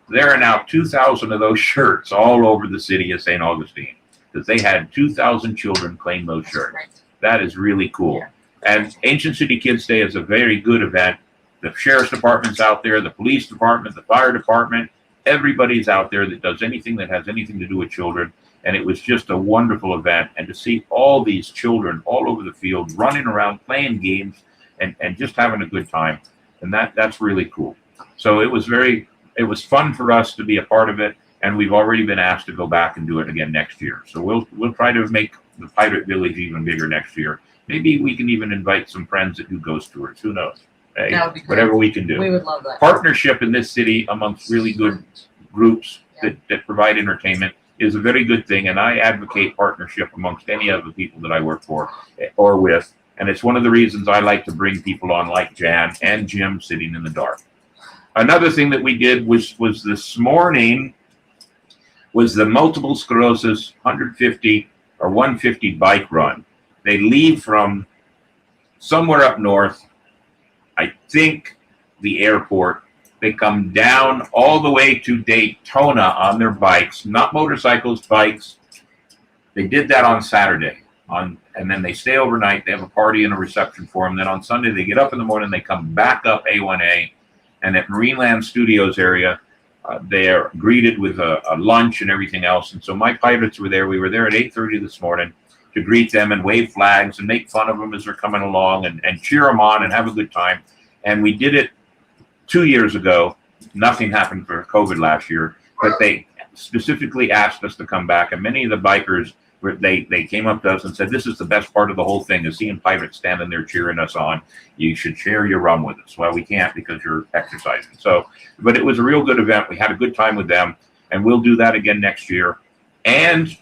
There are now 2,000 of those shirts all over the city of St. Augustine, because they had 2,000 children claim those shirts.
Right.
That is really cool.
Yeah.
And Ancient City Kids Day is a very good event. The sheriff's department's out there, the police department, the fire department, everybody's out there that does anything that has anything to do with children. And it was just a wonderful event. And to see all these children all over the field running around, playing games, and just having a good time. And that's really cool. So it was fun for us to be a part of it. And we've already been asked to go back and do it again next year. So we'll try to make the Pirate Village even bigger next year. Maybe we can even invite some friends that do ghost tours. Who knows? Hey,
That would be great.
whatever we can do.
We would love that.
Partnership in this city amongst really good groups that provide entertainment is a very good thing. And I advocate partnership amongst any of the people that I work for or with. And it's one of the reasons I like to bring people on like Jan and Jim sitting in the dark. Another thing that we did was this morning was the multiple sclerosis 150 or 150 bike run. They leave from somewhere up north, I think the airport. They come down all the way to Daytona on their bikes, not motorcycles, bikes. They did that on Saturday. And then they stay overnight. They have a party and a reception for them. Then on Sunday, they get up in the morning, they come back up A1A. And at Marineland Studios area, they are greeted with a lunch and everything else. And so my pirates were there. We were there at 8:30 this morning to greet them and wave flags and make fun of them as they're coming along and cheer them on and have a good time. And we did it 2 years ago. Nothing happened for COVID last year, but they specifically asked us to come back. And many of the bikers where they came up to us and said, "This is the best part of the whole thing, is seeing pirates standing there cheering us on. You should share your rum with us." Well, we can't because you're exercising. So, but it was a real good event. We had a good time with them, and we'll do that again next year. And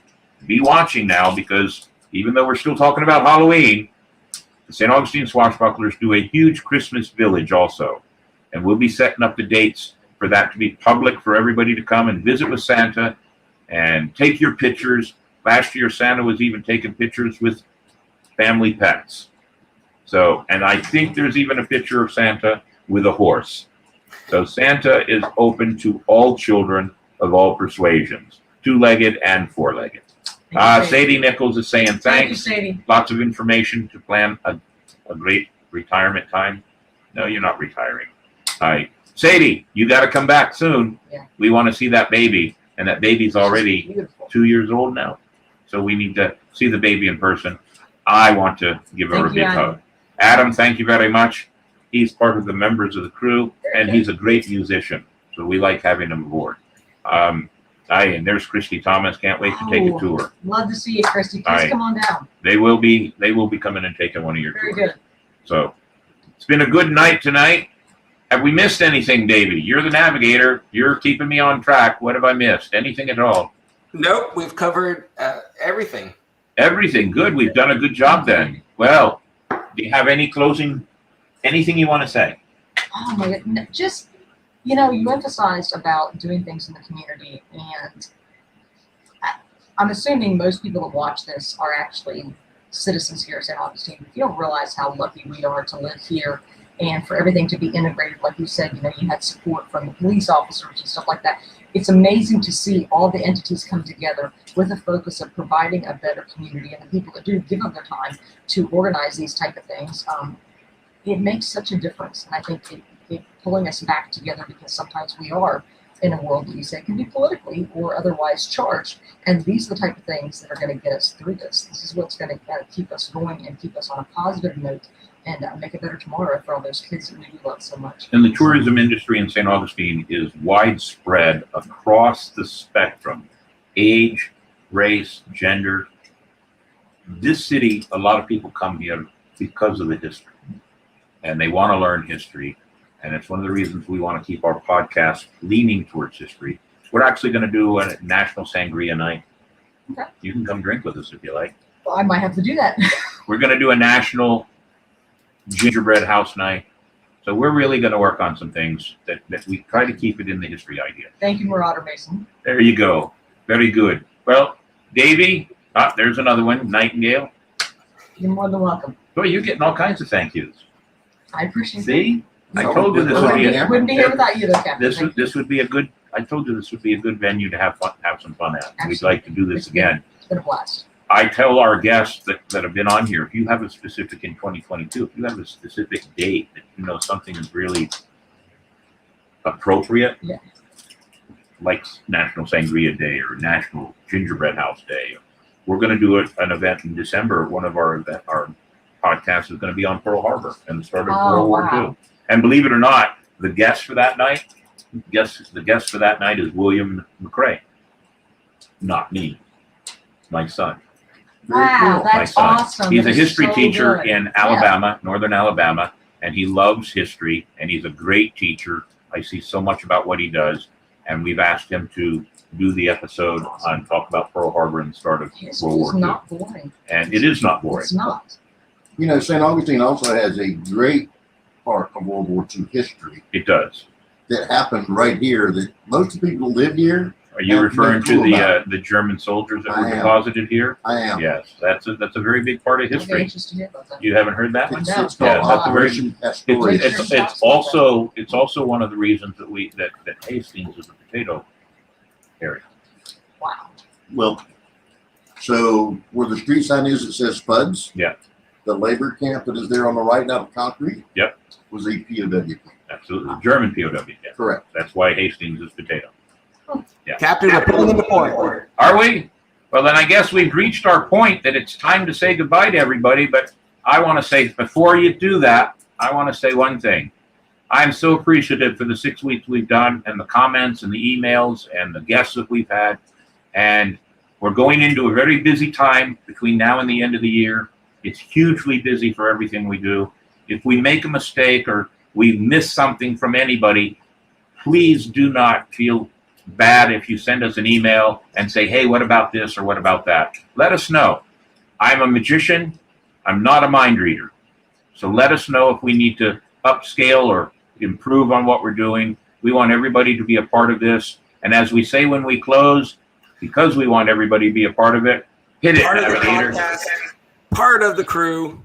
be watching now, because even though we're still talking about Halloween, the St. Augustine Swashbucklers do a huge Christmas village also. And we'll be setting up the dates for that to be public for everybody to come and visit with Santa and take your pictures. Last year, Santa was even taking pictures with family pets. So, and I think there's even a picture of Santa with a horse. So Santa is open to all children of all persuasions, two-legged and four-legged. Sadie Nichols is saying
Thank you,
thanks.
Sadie.
Lots of information to plan a great retirement time. No, you're not retiring. All right. Sadie, you got to come back soon.
Yeah.
We want to see that baby. And that baby's already
Beautiful.
2 years old now. So we need to see the baby in person. I want to give her a
Thank you,
big
Adam.
hug. Adam, thank you very much. He's part of the members of the crew, and he's a great musician. So we like having him aboard. And there's Christy Thomas. Can't wait to take a
Oh.
tour.
Love to see you, Christy. Please
Alright.
come on down.
They will be coming and taking one of your
Very
tours.
good.
So it's been a good night tonight. Have we missed anything, Davey? You're the navigator. You're keeping me on track. What have I missed? Anything at all?
Nope, we've covered everything.
Everything. Good. We've done a good job then. Well, do you have anything you want to say?
Oh my God. Just, you emphasized about doing things in the community, and I'm assuming most people that watch this are actually citizens here at St. Augustine. If you don't realize how lucky we are to live here and for everything to be integrated, like you said, you had support from the police officers and stuff like that. It's amazing to see all the entities come together with a focus of providing a better community, and the people that do give up their time to organize these type of things. It makes such a difference, and I think it pulling us back together, because sometimes we are in a world that you say can be politically or otherwise charged, and these are the type of things that are going to get us through this. This is what's going to keep us going and keep us on a positive note, and make a better tomorrow for all those kids that we do love so much.
And the tourism industry in St. Augustine is widespread across the spectrum: age, race, gender. This city, a lot of people come here because of the history, and they want to learn history. And it's one of the reasons we want to keep our podcast leaning towards history. We're actually going to do a National Sangria Night.
Okay.
You can come drink with us if you like.
Well, I might have to do that.
We're going to do a National Gingerbread House Night. So we're really going to work on some things that we try to keep it in the history idea.
Thank you, Marauder Mason.
There you go. Very good. Well, Davey, there's another one, Nightingale.
You're more than welcome.
Boy, you're getting all kinds of thank yous.
I appreciate it.
See? I
So,
told you this would be
Wouldn't be here without you, though, Captain.
this would be a good. I told you this would be a good venue to have some fun at. We'd
Absolutely.
like to do this again.
It's been a blast.
I tell our guests that have been on here, if you have a specific in 2022, if you have a specific date that something is really appropriate,
Yeah.
like National Sangria Day or National Gingerbread House Day, we're going to do an event in December. One of our podcasts is going to be on Pearl Harbor and the start of World War
wow.
II. And believe it or not, the guest for that night is William McRae, not me, my son.
Wow,
My
that's
son.
awesome.
He's
That
a
is
history
so
teacher
good.
in Alabama, northern Alabama, and he loves history, and he's a great teacher. I see so much about what he does, and we've asked him to do the episode on talk about Pearl Harbor and the start of
History
World
is
War II.
not boring.
And it is not boring.
It's not.
St. Augustine also has a great part of World War II history
It does.
that happened right here that most of the people who lived here.
Are you
Yeah,
referring
pretty cool
to
about
the German soldiers that
I
were
am.
deposited here?
I am.
Yes, that's a very big part of
I'm very
history.
anxious to hear about that.
You haven't heard that one?
It's,
No.
it's called
Yeah, that's a very-
Operation
It's,
Astoria.
it's also one of the reasons that Hastings is a potato area.
Wow.
Well, so where the street sign is, it says Spuds.
Yeah.
The labor camp that is there on the right out of concrete.
Yep.
Was a POW camp.
Absolutely, German POW. Yeah.
Correct.
That's why Hastings is potato.
Captain, we're pulling into port.
Are we? Well, then I guess we've reached our point that it's time to say goodbye to everybody. But I want to say, before you do that, I want to say one thing. I'm so appreciative for the 6 weeks we've done, and the comments and the emails and the guests that we've had. And We're going into a very busy time between now and the end of the year. It's hugely busy for everything we do. If we make a mistake or we miss something from anybody, please do not feel bad if you send us an email and say, hey, what about this or what about that? Let us know. I'm a magician. I'm not a mind reader. So let us know if we need to upscale or improve on what we're doing. We want everybody to be a part of this. And as we say when we close, because we want everybody to be a part of it, hit it,
Part of the
navigator.
podcast, part of the crew.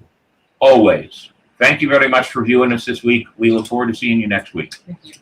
Always. Thank you very much for viewing us this week. We look forward to seeing you next week.
Thank you.